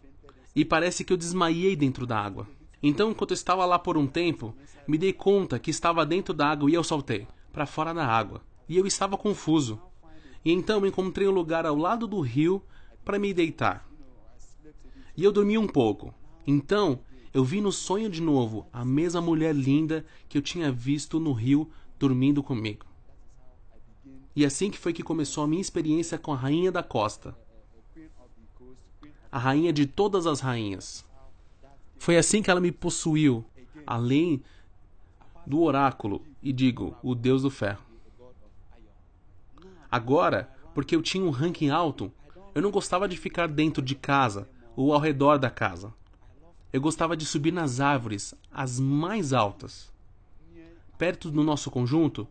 Speaker 9: E parece que eu desmaiei dentro da água. Então, enquanto eu estava lá por um tempo, me dei conta que estava dentro da água e eu saltei para fora da água. E eu estava confuso. E então encontrei um lugar ao lado do rio para me deitar. E eu dormi um pouco. Então, eu vi no sonho de novo a mesma mulher linda que eu tinha visto no rio dormindo comigo. E assim que foi que começou a minha experiência com a rainha da costa. A rainha de todas as rainhas. Foi assim que ela me possuiu, além do oráculo, e digo, o Deus do ferro. Agora, porque eu tinha um ranking alto, eu não gostava de ficar dentro de casa ou ao redor da casa. Eu gostava de subir nas árvores, as mais altas. Perto do nosso conjunto,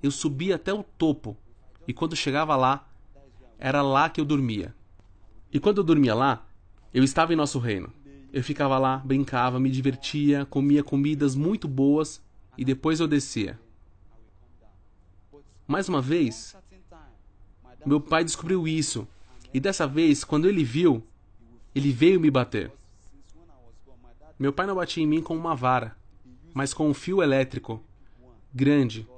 Speaker 9: eu subia até o topo, e quando chegava lá, era lá que eu dormia. E quando eu dormia lá, eu estava em nosso reino. Eu ficava lá, brincava, me divertia, comia comidas muito boas, e depois eu descia. Mais uma vez, meu pai descobriu isso, e dessa vez, quando ele viu, ele veio me bater. Meu pai não batia em mim com uma vara, mas com um fio elétrico grande,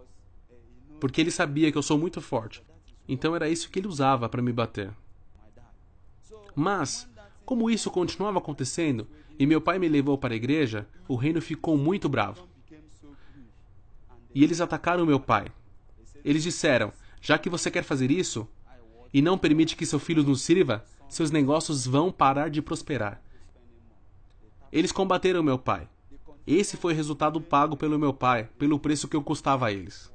Speaker 9: porque ele sabia que eu sou muito forte. Então era isso que ele usava para me bater. Mas, como isso continuava acontecendo e meu pai me levou para a igreja, o reino ficou muito bravo. E eles atacaram meu pai. Eles disseram: já que você quer fazer isso e não permite que seu filho nos sirva, seus negócios vão parar de prosperar. Eles combateram meu pai. Esse foi o resultado pago pelo meu pai, pelo preço que eu custava a eles.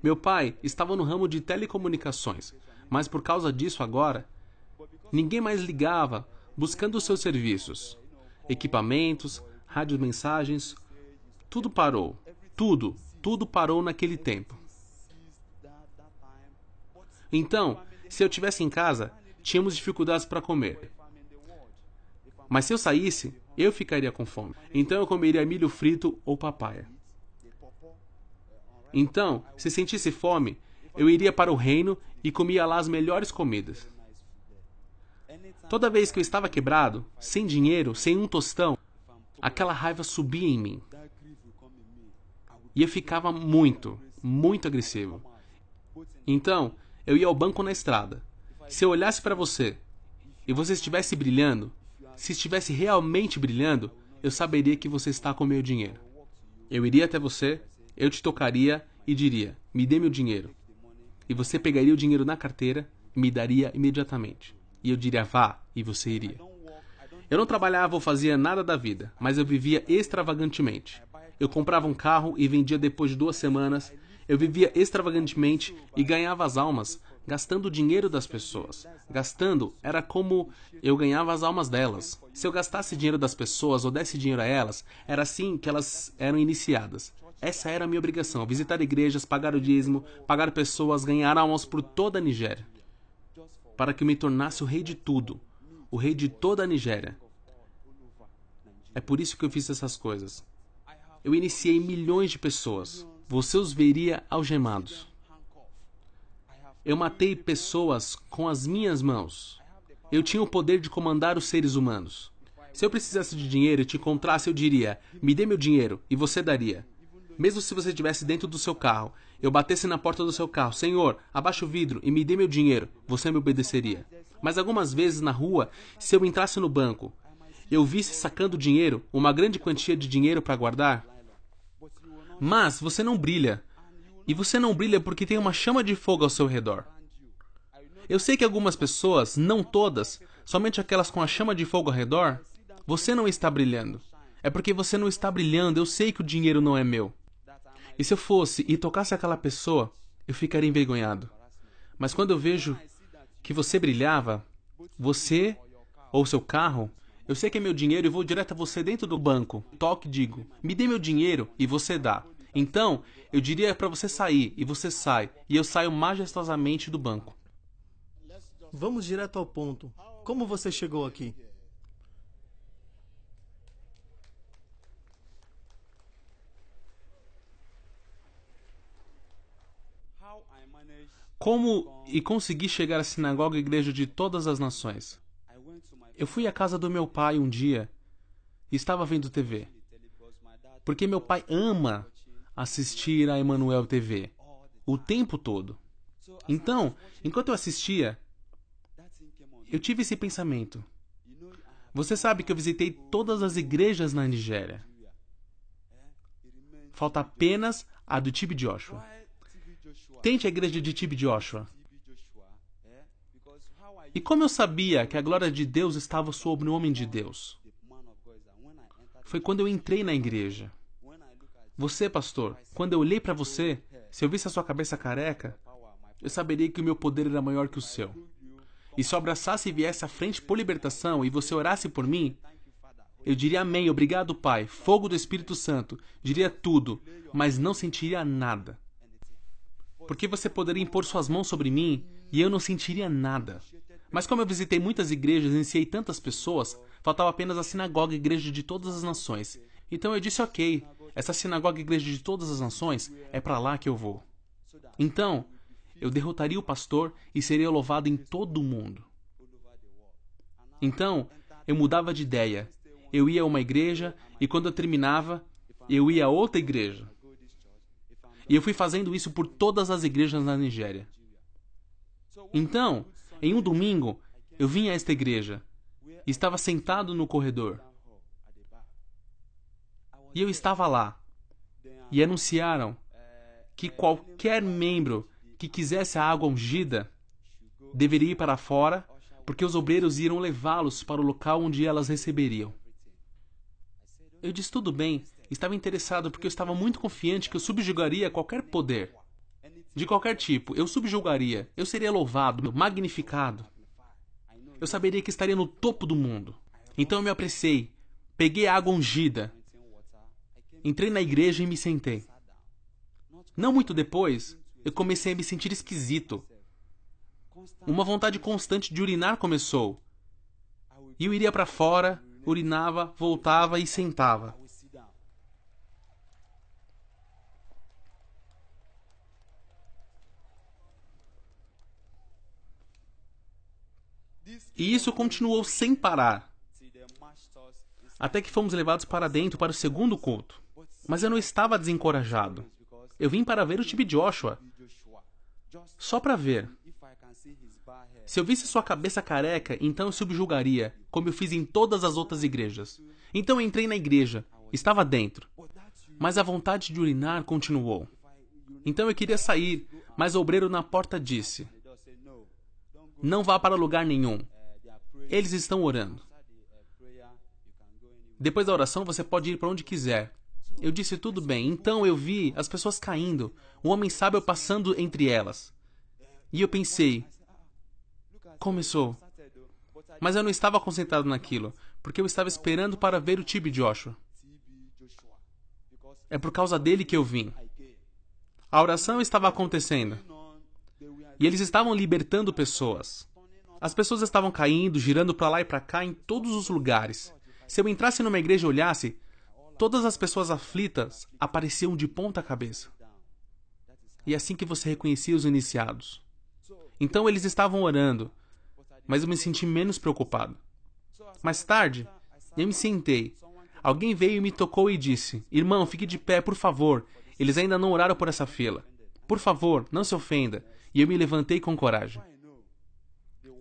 Speaker 9: Meu pai estava no ramo de telecomunicações, mas por causa disso agora, ninguém mais ligava buscando os seus serviços. Equipamentos, radiomensagens, tudo parou. Tudo parou naquele tempo. Então, se eu estivesse em casa, tínhamos dificuldades para comer. Mas se eu saísse, eu ficaria com fome. Então eu comeria milho frito ou papaya. Então, se sentisse fome, eu iria para o reino e comia lá as melhores comidas. Toda vez que eu estava quebrado, sem dinheiro, sem um tostão, aquela raiva subia em mim. E eu ficava muito agressivo. Então, eu ia ao banco na estrada. Se eu olhasse para você e você estivesse brilhando, se estivesse realmente brilhando, eu saberia que você está com meu dinheiro. Eu iria até você, eu te tocaria e diria: me dê meu dinheiro. E você pegaria o dinheiro na carteira e me daria imediatamente. E eu diria: vá, e você iria. Eu não trabalhava ou fazia nada da vida, mas eu vivia extravagantemente. Eu comprava um carro e vendia depois de 2 semanas. Eu vivia extravagantemente e ganhava as almas gastando o dinheiro das pessoas. Gastando era como eu ganhava as almas delas. Se eu gastasse dinheiro das pessoas ou desse dinheiro a elas, era assim que elas eram iniciadas. Essa era a minha obrigação, visitar igrejas, pagar o dízimo, pagar pessoas, ganhar almas por toda a Nigéria. Para que eu me tornasse o rei de tudo, o rei de toda a Nigéria. É por isso que eu fiz essas coisas. Eu iniciei milhões de pessoas. Você os veria algemados. Eu matei pessoas com as minhas mãos. Eu tinha o poder de comandar os seres humanos. Se eu precisasse de dinheiro e te encontrasse, eu diria, me dê meu dinheiro, e você daria. Mesmo se você estivesse dentro do seu carro, eu batesse na porta do seu carro, Senhor, abaixa o vidro e me dê meu dinheiro, você me obedeceria. Mas algumas vezes na rua, se eu entrasse no banco, eu visse sacando dinheiro, uma grande quantia de dinheiro para guardar, mas você não brilha. E você não brilha porque tem uma chama de fogo ao seu redor. Eu sei que algumas pessoas, não todas, somente aquelas com a chama de fogo ao redor, você não está brilhando. É porque você não está brilhando, eu sei que o dinheiro não é meu. E se eu fosse e tocasse aquela pessoa, eu ficaria envergonhado. Mas quando eu vejo que você brilhava, você ou seu carro, eu sei que é meu dinheiro e vou direto a você dentro do banco. Toque e digo, me dê meu dinheiro e você dá. Então, eu diria para você sair e você sai. E eu saio majestosamente do banco.
Speaker 8: Vamos direto ao ponto. Como você chegou aqui?
Speaker 9: Como e consegui chegar à sinagoga e igreja de todas as nações? Eu fui à casa do meu pai um dia e estava vendo TV. Porque meu pai ama assistir a Emanuel TV o tempo todo. Então, enquanto eu assistia, eu tive esse pensamento. Você sabe que eu visitei todas as igrejas na Nigéria. Falta apenas a do TB Joshua. Tente a igreja de TB Joshua. E como eu sabia que a glória de Deus estava sobre o homem de Deus? Foi quando eu entrei na igreja. Você, pastor, quando eu olhei para você, se eu visse a sua cabeça careca, eu saberia que o meu poder era maior que o seu. E se eu abraçasse e viesse à frente por libertação e você orasse por mim, eu diria amém, obrigado, Pai, fogo do Espírito Santo, diria tudo, mas não sentiria nada. Porque você poderia impor suas mãos sobre mim e eu não sentiria nada. Mas como eu visitei muitas igrejas e iniciei tantas pessoas, faltava apenas a sinagoga e igreja de todas as nações. Então eu disse, ok, essa sinagoga e igreja de todas as nações é para lá que eu vou. Então, eu derrotaria o pastor e seria louvado em todo o mundo. Então, eu mudava de ideia. Eu ia a uma igreja e quando eu terminava, eu ia a outra igreja. E eu fui fazendo isso por todas as igrejas na Nigéria. Então, em um domingo, eu vim a esta igreja e estava sentado no corredor. E eu estava lá. E anunciaram que qualquer membro que quisesse a água ungida deveria ir para fora, porque os obreiros iriam levá-los para o local onde elas receberiam. Eu disse, tudo bem. Estava interessado porque eu estava muito confiante que eu subjugaria qualquer poder. De qualquer tipo, eu subjugaria. Eu seria louvado, magnificado. Eu saberia que estaria no topo do mundo. Então eu me apressei. Peguei a água ungida. Entrei na igreja e me sentei. Não muito depois, eu comecei a me sentir esquisito. Uma vontade constante de urinar começou. E eu iria para fora, urinava, voltava e sentava. E isso continuou sem parar. Até que fomos levados para dentro para o segundo culto. Mas eu não estava desencorajado. Eu vim para ver o TB Joshua. Só para ver. Se eu visse sua cabeça careca, então eu subjugaria, como eu fiz em todas as outras igrejas. Então eu entrei na igreja. Estava dentro. Mas a vontade de urinar continuou. Então eu queria sair, mas o obreiro na porta disse: não vá para lugar nenhum. Eles estão orando. Depois da oração você pode ir para onde quiser. Eu disse, tudo bem. Então eu vi as pessoas caindo. Um homem sábio passando entre elas.
Speaker 2: E eu pensei, começou. Mas eu não estava concentrado naquilo, porque eu estava esperando para ver o TB Joshua. É por causa dele que eu vim. A oração estava acontecendo. E eles estavam libertando pessoas. As pessoas estavam caindo, girando para lá e para cá em todos os lugares. Se eu entrasse numa igreja e olhasse, todas as pessoas aflitas apareciam de ponta cabeça. E é assim que você reconhecia os iniciados. Então eles estavam orando, mas eu me senti menos preocupado. Mais tarde, eu me sentei. Alguém veio e me tocou e disse, irmão, fique de pé, por favor. Eles ainda não oraram por essa fila. Por favor, não se ofenda. E eu me levantei com coragem.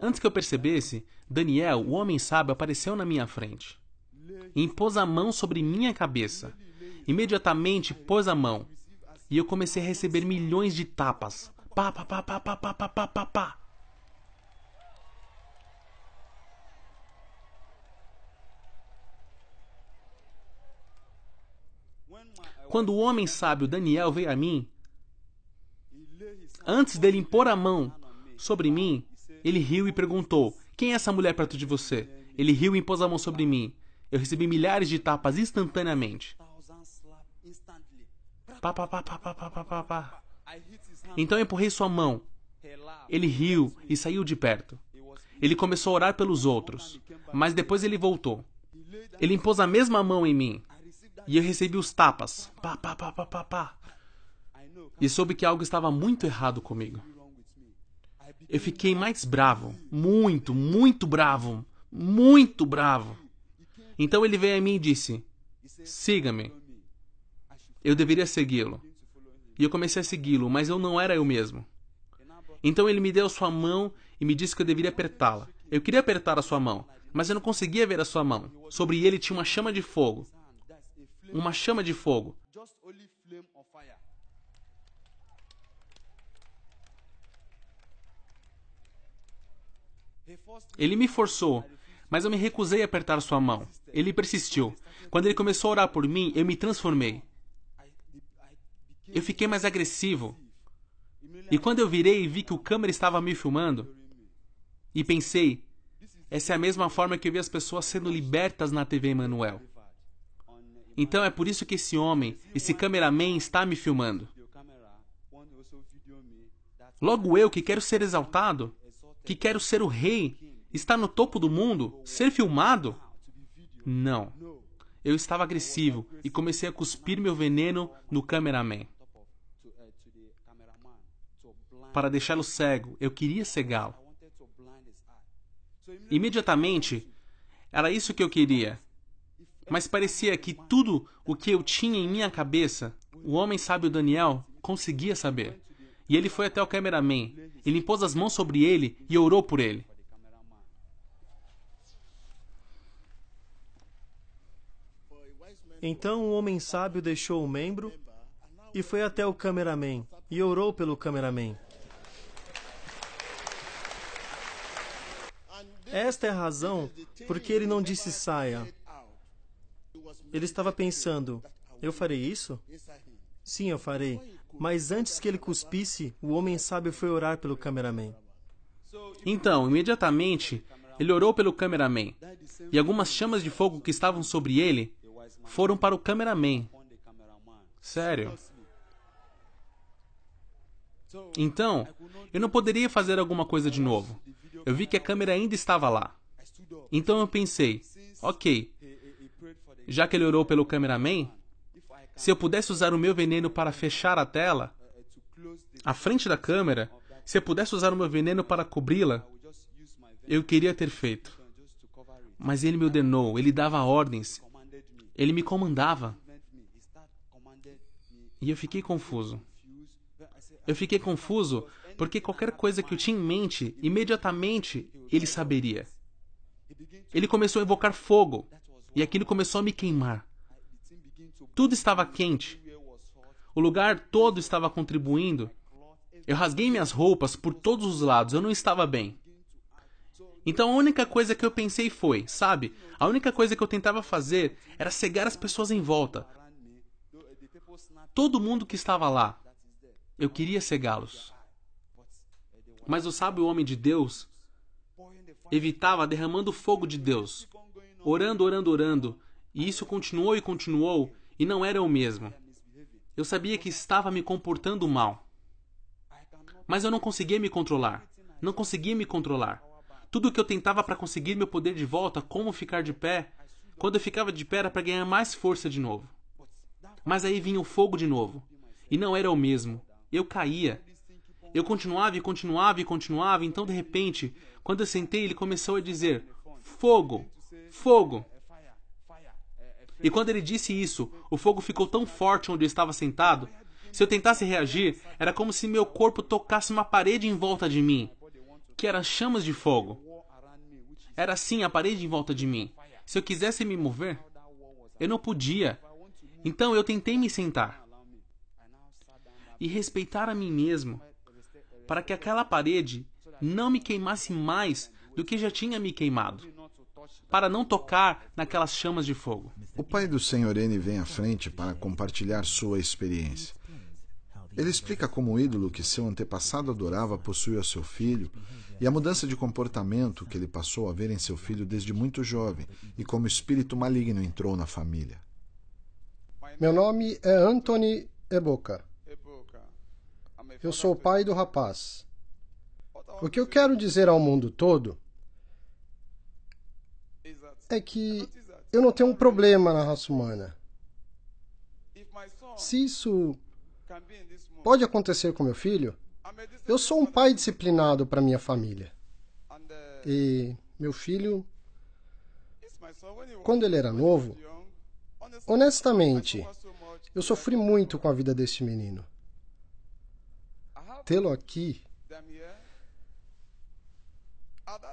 Speaker 2: Antes que eu percebesse, Daniel, o homem sábio, apareceu na minha frente. E impôs a mão sobre minha cabeça. Imediatamente pôs a mão. E eu comecei a receber milhões de tapas. Pá, pá, pá, pá, pá, pá, pá, pá, pá. Quando o homem sábio Daniel veio a mim, antes dele impor a mão sobre mim, ele riu e perguntou, quem é essa mulher perto de você? Ele riu e impôs a mão sobre mim. Eu recebi milhares de tapas instantaneamente. Pá, pá, pá, pá, pá, pá, pá, pá, pá. Então eu empurrei sua mão. Ele riu e saiu de perto. Ele começou a orar pelos outros, mas depois ele voltou. Ele impôs a mesma mão em mim. E eu recebi os tapas. Pá, pá, pá, pá, pá, pá. E soube que algo estava muito errado comigo. Eu fiquei mais bravo. Muito, muito bravo. Muito bravo. Então ele veio a mim e disse, siga-me. Eu deveria segui-lo. E eu comecei a segui-lo, mas eu não era eu mesmo. Então ele me deu sua mão e me disse que eu deveria apertá-la. Eu queria apertar a sua mão, mas eu não conseguia ver a sua mão. Sobre ele tinha uma chama de fogo. Uma chama de fogo. Ele me forçou, mas eu me recusei a apertar sua mão. Ele persistiu. Quando ele começou a orar por mim, eu me transformei. Eu fiquei mais agressivo. E quando eu virei e vi que o câmera estava me filmando, e pensei, essa é a mesma forma que eu vi as pessoas sendo libertas na TV Emmanuel. Então é por isso que esse homem, esse cameraman, está me filmando. Logo eu, que quero ser exaltado, que quero ser o rei, estar no topo do mundo, ser filmado? Não. Eu estava agressivo e comecei a cuspir meu veneno no cameraman. Para deixá-lo cego, eu queria cegá-lo. Imediatamente, era isso que eu queria. Mas parecia que tudo o que eu tinha em minha cabeça, o homem sábio Daniel conseguia saber. E ele foi até o cameraman. Ele impôs as mãos sobre ele e orou por ele.
Speaker 8: Então o homem sábio deixou o membro e foi até o cameraman e orou pelo cameraman. Esta é a razão porque ele não disse saia. Ele estava pensando, eu farei isso? Sim, eu farei. Mas antes que ele cuspisse, o homem sábio foi orar pelo cameraman.
Speaker 2: Então, imediatamente, ele orou pelo cameraman. E algumas chamas de fogo que estavam sobre ele foram para o cameraman. Sério. Então, eu não poderia fazer alguma coisa de novo. Eu vi que a câmera ainda estava lá. Então eu pensei, ok, já que ele orou pelo cameraman, se eu pudesse usar o meu veneno para fechar a tela, à frente da câmera, se eu pudesse usar o meu veneno para cobri-la, eu queria ter feito. Mas ele me ordenou, ele dava ordens, ele me comandava. E eu fiquei confuso. Eu fiquei confuso porque qualquer coisa que eu tinha em mente, imediatamente ele saberia. Ele começou a invocar fogo, e aquilo começou a me queimar. Tudo estava quente. O lugar todo estava contribuindo. Eu rasguei minhas roupas por todos os lados, eu não estava bem. Então a única coisa que eu pensei foi, sabe, a única coisa que eu tentava fazer era cegar as pessoas em volta. Todo mundo que estava lá, eu queria cegá-los. Mas o sábio homem de Deus evitava derramando o fogo de Deus, orando, orando, orando, e isso continuou e continuou, e não era o mesmo. Eu sabia que estava me comportando mal, mas eu não conseguia me controlar. Não conseguia me controlar. Tudo o que eu tentava para conseguir meu poder de volta, como ficar de pé, quando eu ficava de pé era para ganhar mais força de novo. Mas aí vinha o fogo de novo, e não era o mesmo. Eu caía. Eu continuava e continuava e continuava, então de repente, quando eu sentei, ele começou a dizer: fogo, fogo. E quando ele disse isso, o fogo ficou tão forte onde eu estava sentado. Se eu tentasse reagir, era como se meu corpo tocasse uma parede em volta de mim, que eram chamas de fogo. Era assim a parede em volta de mim. Se eu quisesse me mover, eu não podia. Então eu tentei me sentar e respeitar a mim mesmo, para que aquela parede não me queimasse mais do que já tinha me queimado, para não tocar naquelas chamas de fogo.
Speaker 1: O pai do Sr. N vem à frente para compartilhar sua experiência. Ele explica como o ídolo que seu antepassado adorava possuía seu filho e a mudança de comportamento que ele passou a ver em seu filho desde muito jovem e como o espírito maligno entrou na família.
Speaker 10: Meu nome é Anthony Eboka. Eu sou o pai do rapaz. O que eu quero dizer ao mundo todo é que eu não tenho um problema na raça humana. Se isso pode acontecer com meu filho, eu sou um pai disciplinado para minha família. E meu filho, quando ele era novo, honestamente, eu sofri muito com a vida deste menino. Tê-lo aqui,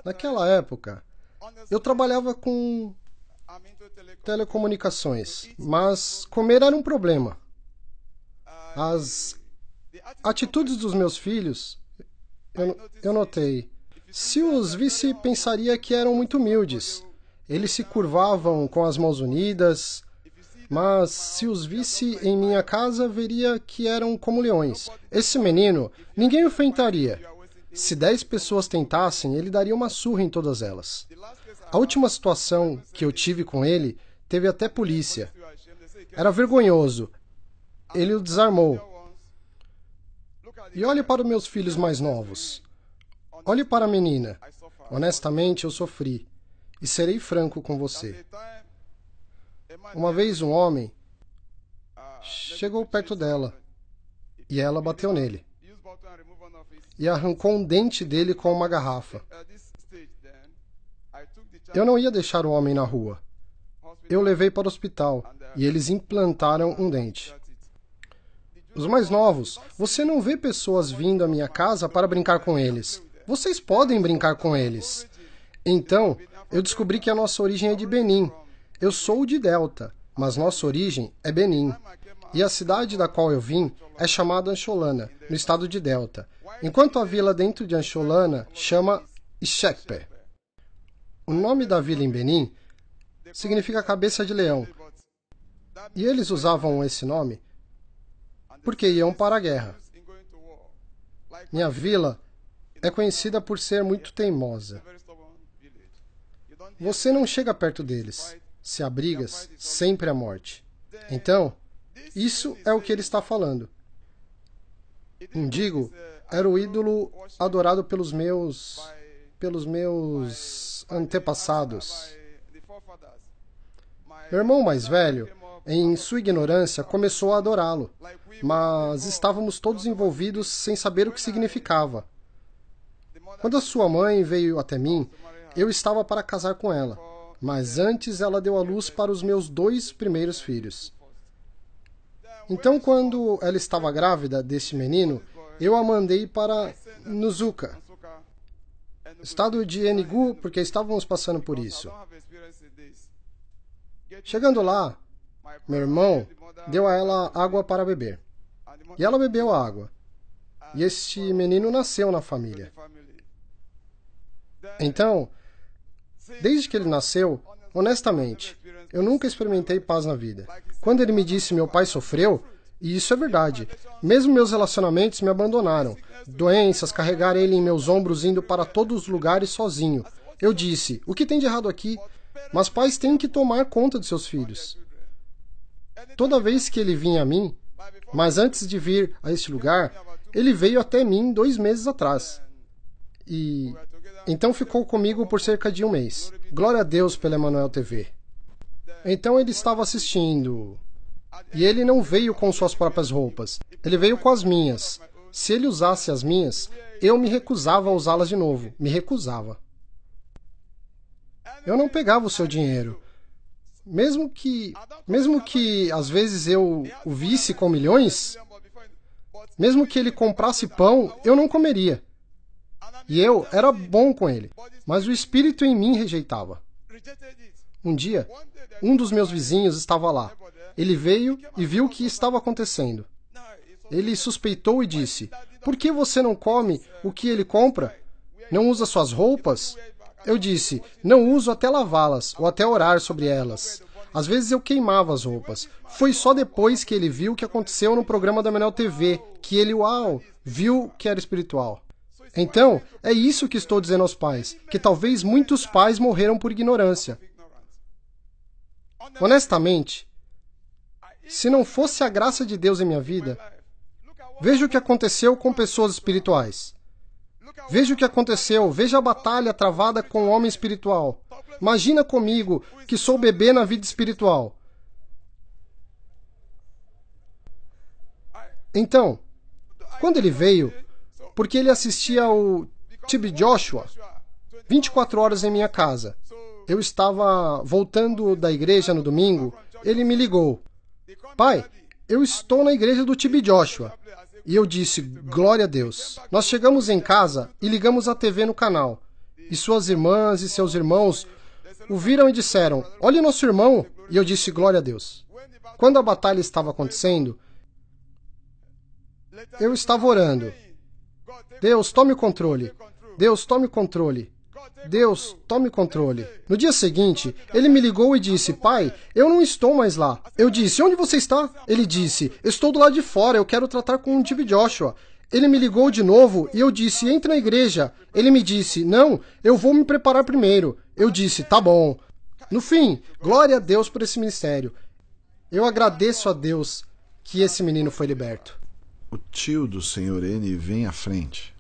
Speaker 10: naquela época, eu trabalhava com telecomunicações, mas comer era um problema. As atitudes dos meus filhos, eu notei. Se os visse, pensaria que eram muito humildes. Eles se curvavam com as mãos unidas, mas se os visse em minha casa, veria que eram como leões. Esse menino, ninguém o enfrentaria. Se 10 pessoas tentassem, ele daria uma surra em todas elas. A última situação que eu tive com ele, teve até polícia. Era vergonhoso. Ele o desarmou. E olhe para os meus filhos mais novos. Olhe para a menina. Honestamente, eu sofri. E serei franco com você. Uma vez um homem chegou perto dela e ela bateu nele e arrancou um dente dele com uma garrafa. Eu não ia deixar o homem na rua. Eu levei para o hospital e eles implantaram um dente. Os mais novos, você não vê pessoas vindo à minha casa para brincar com eles. Vocês podem brincar com eles. Então, eu descobri que a nossa origem é de Benin. Eu sou de Delta, mas nossa origem é Benin. E a cidade da qual eu vim é chamada Ancholana, no estado de Delta, enquanto a vila dentro de Ancholana chama Ixekpe. O nome da vila em Benin significa cabeça de leão. E eles usavam esse nome porque iam para a guerra. Minha vila é conhecida por ser muito teimosa. Você não chega perto deles. Se há brigas, sempre há morte. Então, isso é o que ele está falando. Indigo era o ídolo adorado pelos meus antepassados. Meu irmão mais velho, em sua ignorância, começou a adorá-lo, mas estávamos todos envolvidos sem saber o que significava. Quando a sua mãe veio até mim, eu estava para casar com ela, mas antes ela deu à luz para os meus 2 primeiros filhos. Então, quando ela estava grávida deste menino, eu a mandei para Nuzuka, estado de Enugu, porque estávamos passando por isso. Chegando lá, meu irmão deu a ela água para beber. E ela bebeu a água. E este menino nasceu na família. Então, desde que ele nasceu, honestamente, eu nunca experimentei paz na vida. Quando ele me disse meu pai sofreu, E isso é verdade. Mesmo meus relacionamentos me abandonaram. Doenças, carregar ele em meus ombros indo para todos os lugares sozinho. Eu disse, o que tem de errado aqui? Mas pais têm que tomar conta de seus filhos. Toda vez que ele vinha a mim, mas antes de vir a este lugar, ele veio até mim 2 meses atrás. E então ficou comigo por cerca de 1 mês. Glória a Deus pela Emanuel TV. Então ele estava assistindo. E ele não veio com suas próprias roupas. Ele veio com as minhas. Se ele usasse as minhas, eu me recusava a usá-las de novo. Me recusava. Eu não pegava o seu dinheiro. Mesmo que às vezes eu o visse com milhões, mesmo que ele comprasse pão, eu não comeria. E eu era bom com ele, mas o espírito em mim rejeitava. Um dia, um dos meus vizinhos estava lá. Ele veio e viu o que estava acontecendo. Ele suspeitou e disse, por que você não come o que ele compra? Não usa suas roupas? Eu disse, não uso até lavá-las ou até orar sobre elas. Às vezes eu queimava as roupas. Foi só depois que ele viu o que aconteceu no programa da Emanuel TV, que ele, viu que era espiritual. Então, é isso que estou dizendo aos pais, que talvez muitos pais morreram por ignorância. Honestamente, se não fosse a graça de Deus em minha vida, veja o que aconteceu com pessoas espirituais. Veja o que aconteceu, veja a batalha travada com o homem espiritual. Imagina comigo que sou bebê na vida espiritual. Então, quando ele veio, porque ele assistia ao TB Joshua, 24 horas em minha casa. Eu estava voltando da igreja no domingo, ele me ligou. Pai, eu estou na igreja do TB Joshua. E eu disse, glória a Deus. Nós chegamos em casa e ligamos a TV no canal. E suas irmãs e seus irmãos o viram e disseram, olha o nosso irmão. E eu disse, glória a Deus. Quando a batalha estava acontecendo, eu estava orando. Deus, tome o controle. Deus, tome o controle. Deus, tome controle. No dia seguinte, ele me ligou e disse, pai, eu não estou mais lá. Eu disse, onde você está? Ele disse, estou do lado de fora, eu quero tratar com o TB Joshua. Ele me ligou de novo e eu disse, entre na igreja. Ele me disse, não, eu vou me preparar primeiro. Eu disse, tá bom. No fim, glória a Deus por esse ministério. Eu agradeço a Deus que esse menino foi liberto.
Speaker 1: O tio do Sr. N vem à frente.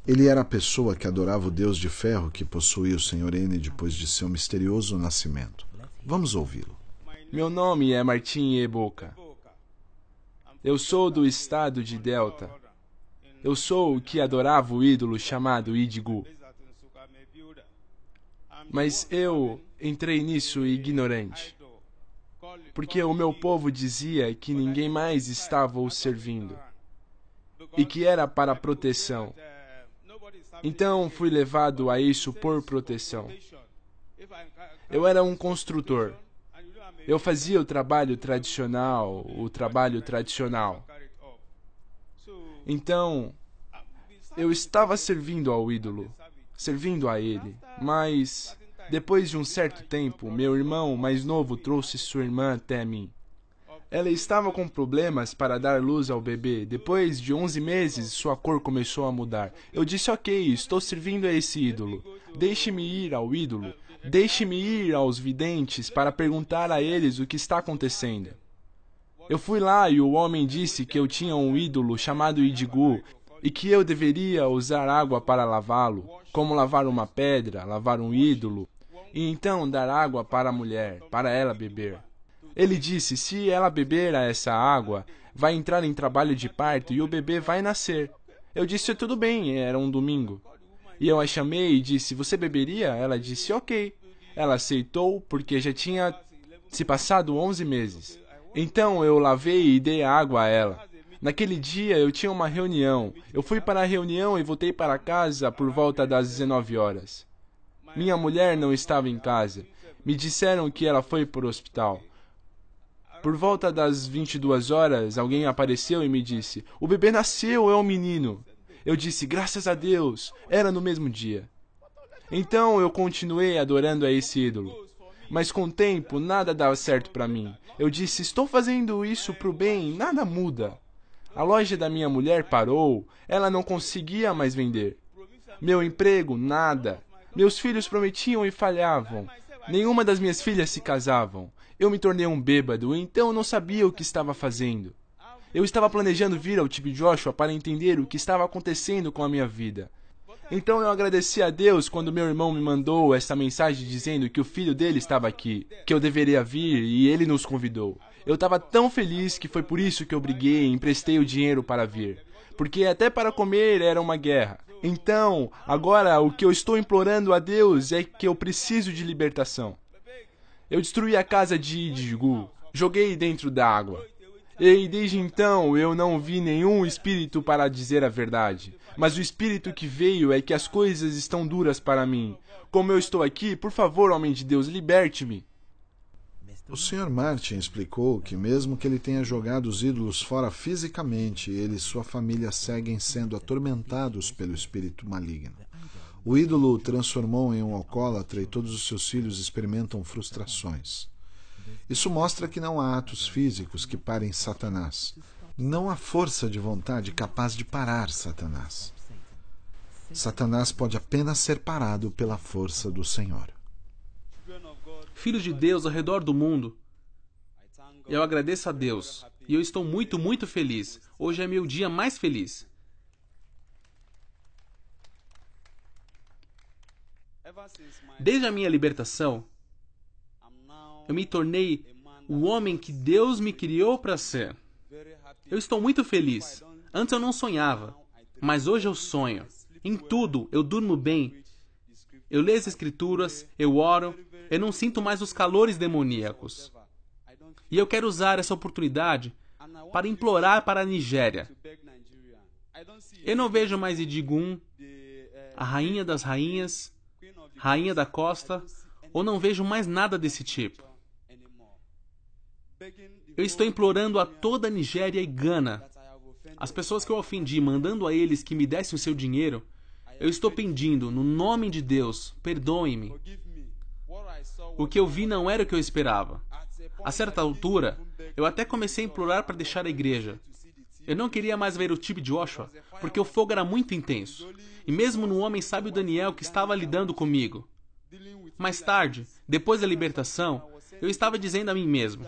Speaker 1: Ele era a pessoa que adorava o Deus de ferro que possuía o Sr. N depois de seu misterioso nascimento. Vamos ouvi-lo.
Speaker 11: Meu nome é Martin Eboka. Eu sou do estado de Delta. Eu sou o que adorava o ídolo chamado Idigu. Mas eu entrei nisso ignorante, porque o meu povo dizia que ninguém mais estava o servindo e que era para proteção. Então fui levado a isso por proteção. Eu era um construtor. Eu fazia o trabalho tradicional. Então, eu estava servindo ao ídolo, servindo a ele. Mas, depois de um certo tempo, meu irmão mais novo trouxe sua irmã até mim. Ela estava com problemas para dar luz ao bebê. Depois de 11 meses, sua cor começou a mudar. Eu disse, ok, estou servindo a esse ídolo. Deixe-me ir ao ídolo. Deixe-me ir aos videntes para perguntar a eles o que está acontecendo. Eu fui lá e o homem disse que eu tinha um ídolo chamado Idigu e que eu deveria usar água para lavá-lo, como lavar uma pedra, lavar um ídolo, e então dar água para a mulher, para ela beber. Ele disse, se ela beber essa água, vai entrar em trabalho de parto e o bebê vai nascer. Eu disse, tudo bem, era um domingo. E eu a chamei e disse, você beberia? Ela disse, ok. Ela aceitou porque já tinha se passado 11 meses. Então eu lavei e dei água a ela. Naquele dia eu tinha uma reunião. Eu fui para a reunião e voltei para casa por volta das 19 horas. Minha mulher não estava em casa. Me disseram que ela foi para o hospital. Por volta das 22 horas, alguém apareceu e me disse, o bebê nasceu, é um menino. Eu disse, graças a Deus, era no mesmo dia. Então eu continuei adorando a esse ídolo. Mas com o tempo, nada dava certo para mim. Eu disse, estou fazendo isso pro bem, nada muda. A loja da minha mulher parou, ela não conseguia mais vender. Meu emprego, nada. Meus filhos prometiam e falhavam. Nenhuma das minhas filhas se casavam. Eu me tornei um bêbado, então não sabia o que estava fazendo. Eu estava planejando vir ao TB Joshua para entender o que estava acontecendo com a minha vida. Então eu agradeci a Deus quando meu irmão me mandou essa mensagem dizendo que o filho dele estava aqui, que eu deveria vir e ele nos convidou. Eu estava tão feliz que foi por isso que eu briguei e emprestei o dinheiro para vir. Porque até para comer era uma guerra. Então, agora o que eu estou implorando a Deus é que eu preciso de libertação. Eu destruí a casa de Idigu, joguei dentro da água. E desde então eu não vi nenhum espírito para dizer a verdade. Mas o espírito que veio é que as coisas estão duras para mim. Como eu estou aqui, por favor, homem de Deus, liberte-me.
Speaker 1: O Sr. Martin explicou que mesmo que ele tenha jogado os ídolos fora fisicamente, ele e sua família seguem sendo atormentados pelo espírito maligno. O ídolo o transformou em um alcoólatra e todos os seus filhos experimentam frustrações. Isso mostra que não há atos físicos que parem Satanás. Não há força de vontade capaz de parar Satanás. Satanás pode apenas ser parado pela força do Senhor.
Speaker 2: Filhos de Deus ao redor do mundo, eu agradeço a Deus e eu estou muito, muito feliz. Hoje é meu dia mais feliz. Desde a minha libertação, eu me tornei o homem que Deus me criou para ser. Eu estou muito feliz. Antes eu não sonhava, mas hoje eu sonho. Em tudo, eu durmo bem. Eu leio as escrituras, eu oro, eu não sinto mais os calores demoníacos. E eu quero usar essa oportunidade para implorar para a Nigéria. Eu não vejo mais Idigun, a rainha das rainhas, rainha da costa, ou não vejo mais nada desse tipo. Eu estou implorando a toda a Nigéria e Gana, as pessoas que eu ofendi, mandando a eles que me dessem o seu dinheiro. Eu estou pedindo, no nome de Deus, perdoem-me. O que eu vi não era o que eu esperava. A certa altura, eu até comecei a implorar para deixar a igreja. Eu não queria mais ver o TB Joshua, porque o fogo era muito intenso. E mesmo no homem sábio Daniel que estava lidando comigo. Mais tarde, depois da libertação, eu estava dizendo a mim mesmo,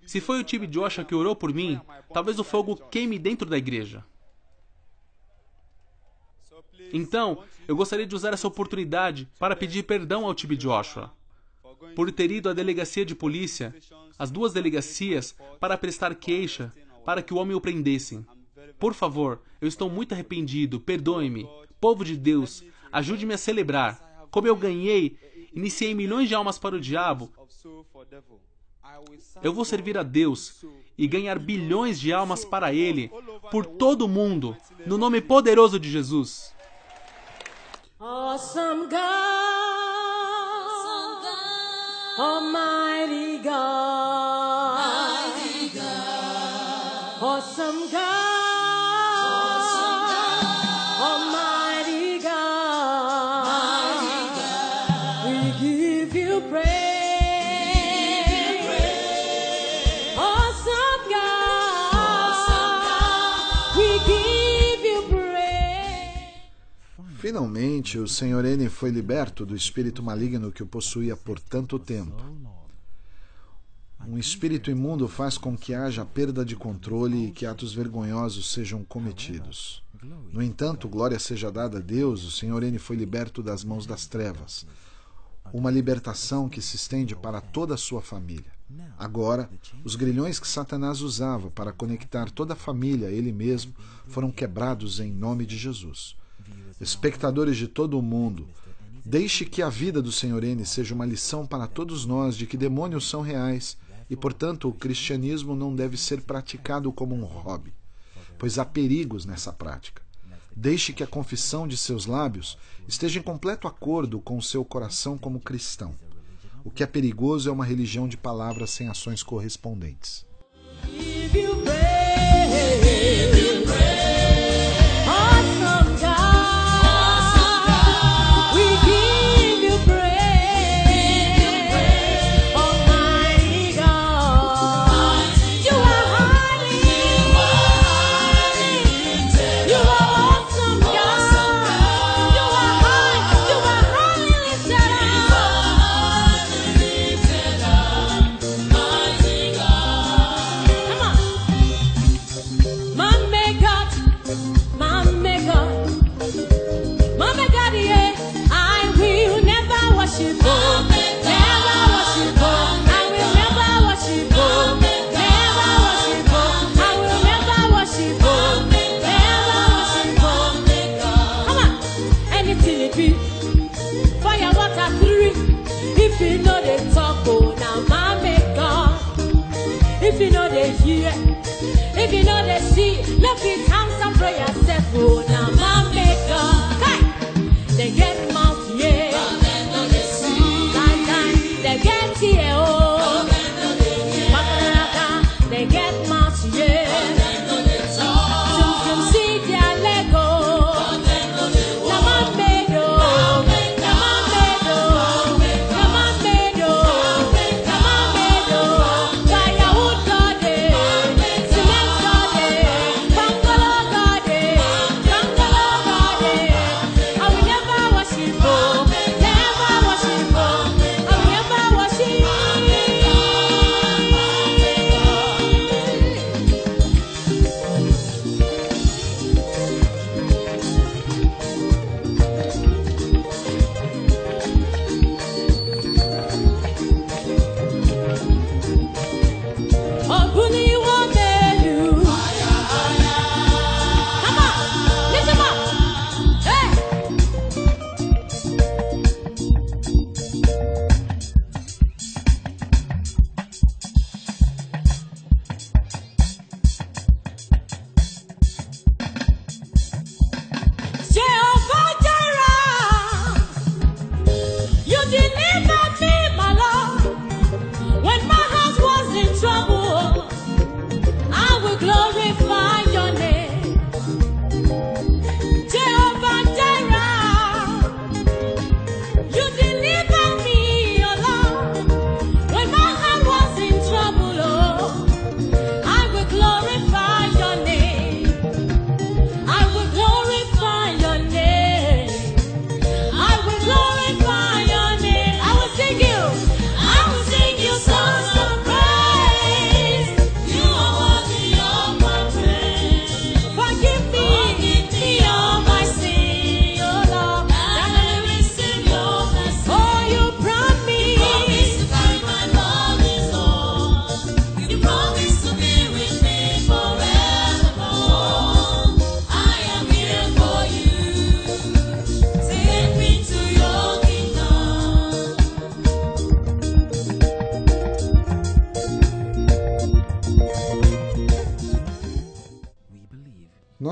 Speaker 2: se foi o TB Joshua que orou por mim, talvez o fogo queime dentro da igreja. Então, eu gostaria de usar essa oportunidade para pedir perdão ao TB Joshua por ter ido à delegacia de polícia, as duas delegacias, para prestar queixa, para que o homem o prendessem. Por favor, eu estou muito arrependido, perdoe-me. Povo de Deus, ajude-me a celebrar. Como eu ganhei, iniciei milhões de almas para o diabo. Eu vou servir a Deus e ganhar bilhões de almas para Ele, por todo o mundo, no nome poderoso de Jesus.
Speaker 12: Awesome God, Almighty God, awesome God, Almighty God, we give you praise. Awesome God, we give you praise.
Speaker 1: Finalmente, o Sr. N foi liberto do espírito maligno que o possuía por tanto tempo. Um espírito imundo faz com que haja perda de controle e que atos vergonhosos sejam cometidos. No entanto, glória seja dada a Deus, o Sr. N foi liberto das mãos das trevas. Uma libertação que se estende para toda a sua família. Agora, os grilhões que Satanás usava para conectar toda a família a ele mesmo foram quebrados em nome de Jesus. Espectadores de todo o mundo, deixe que a vida do Sr. N seja uma lição para todos nós de que demônios são reais e, portanto, o cristianismo não deve ser praticado como um hobby, pois há perigos nessa prática. Deixe que a confissão de seus lábios esteja em completo acordo com o seu coração como cristão. O que é perigoso é uma religião de palavras sem ações correspondentes.
Speaker 12: If you know they hear, if you know they see, look it answer prayer step. Oh, now my maker, hey, they get mouth, yeah. They get here, oh, they get mouth, yeah. Some see their Lego.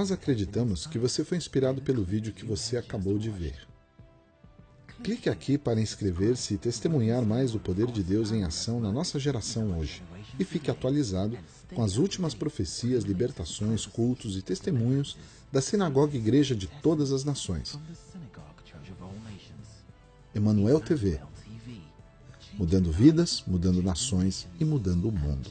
Speaker 1: Nós acreditamos que você foi inspirado pelo vídeo que você acabou de ver. Clique aqui para inscrever-se e testemunhar mais do poder de Deus em ação na nossa geração hoje. E fique atualizado com as últimas profecias, libertações, cultos e testemunhos da Sinagoga Igreja de Todas as Nações. Emanuel TV. Mudando vidas, mudando nações e mudando o mundo.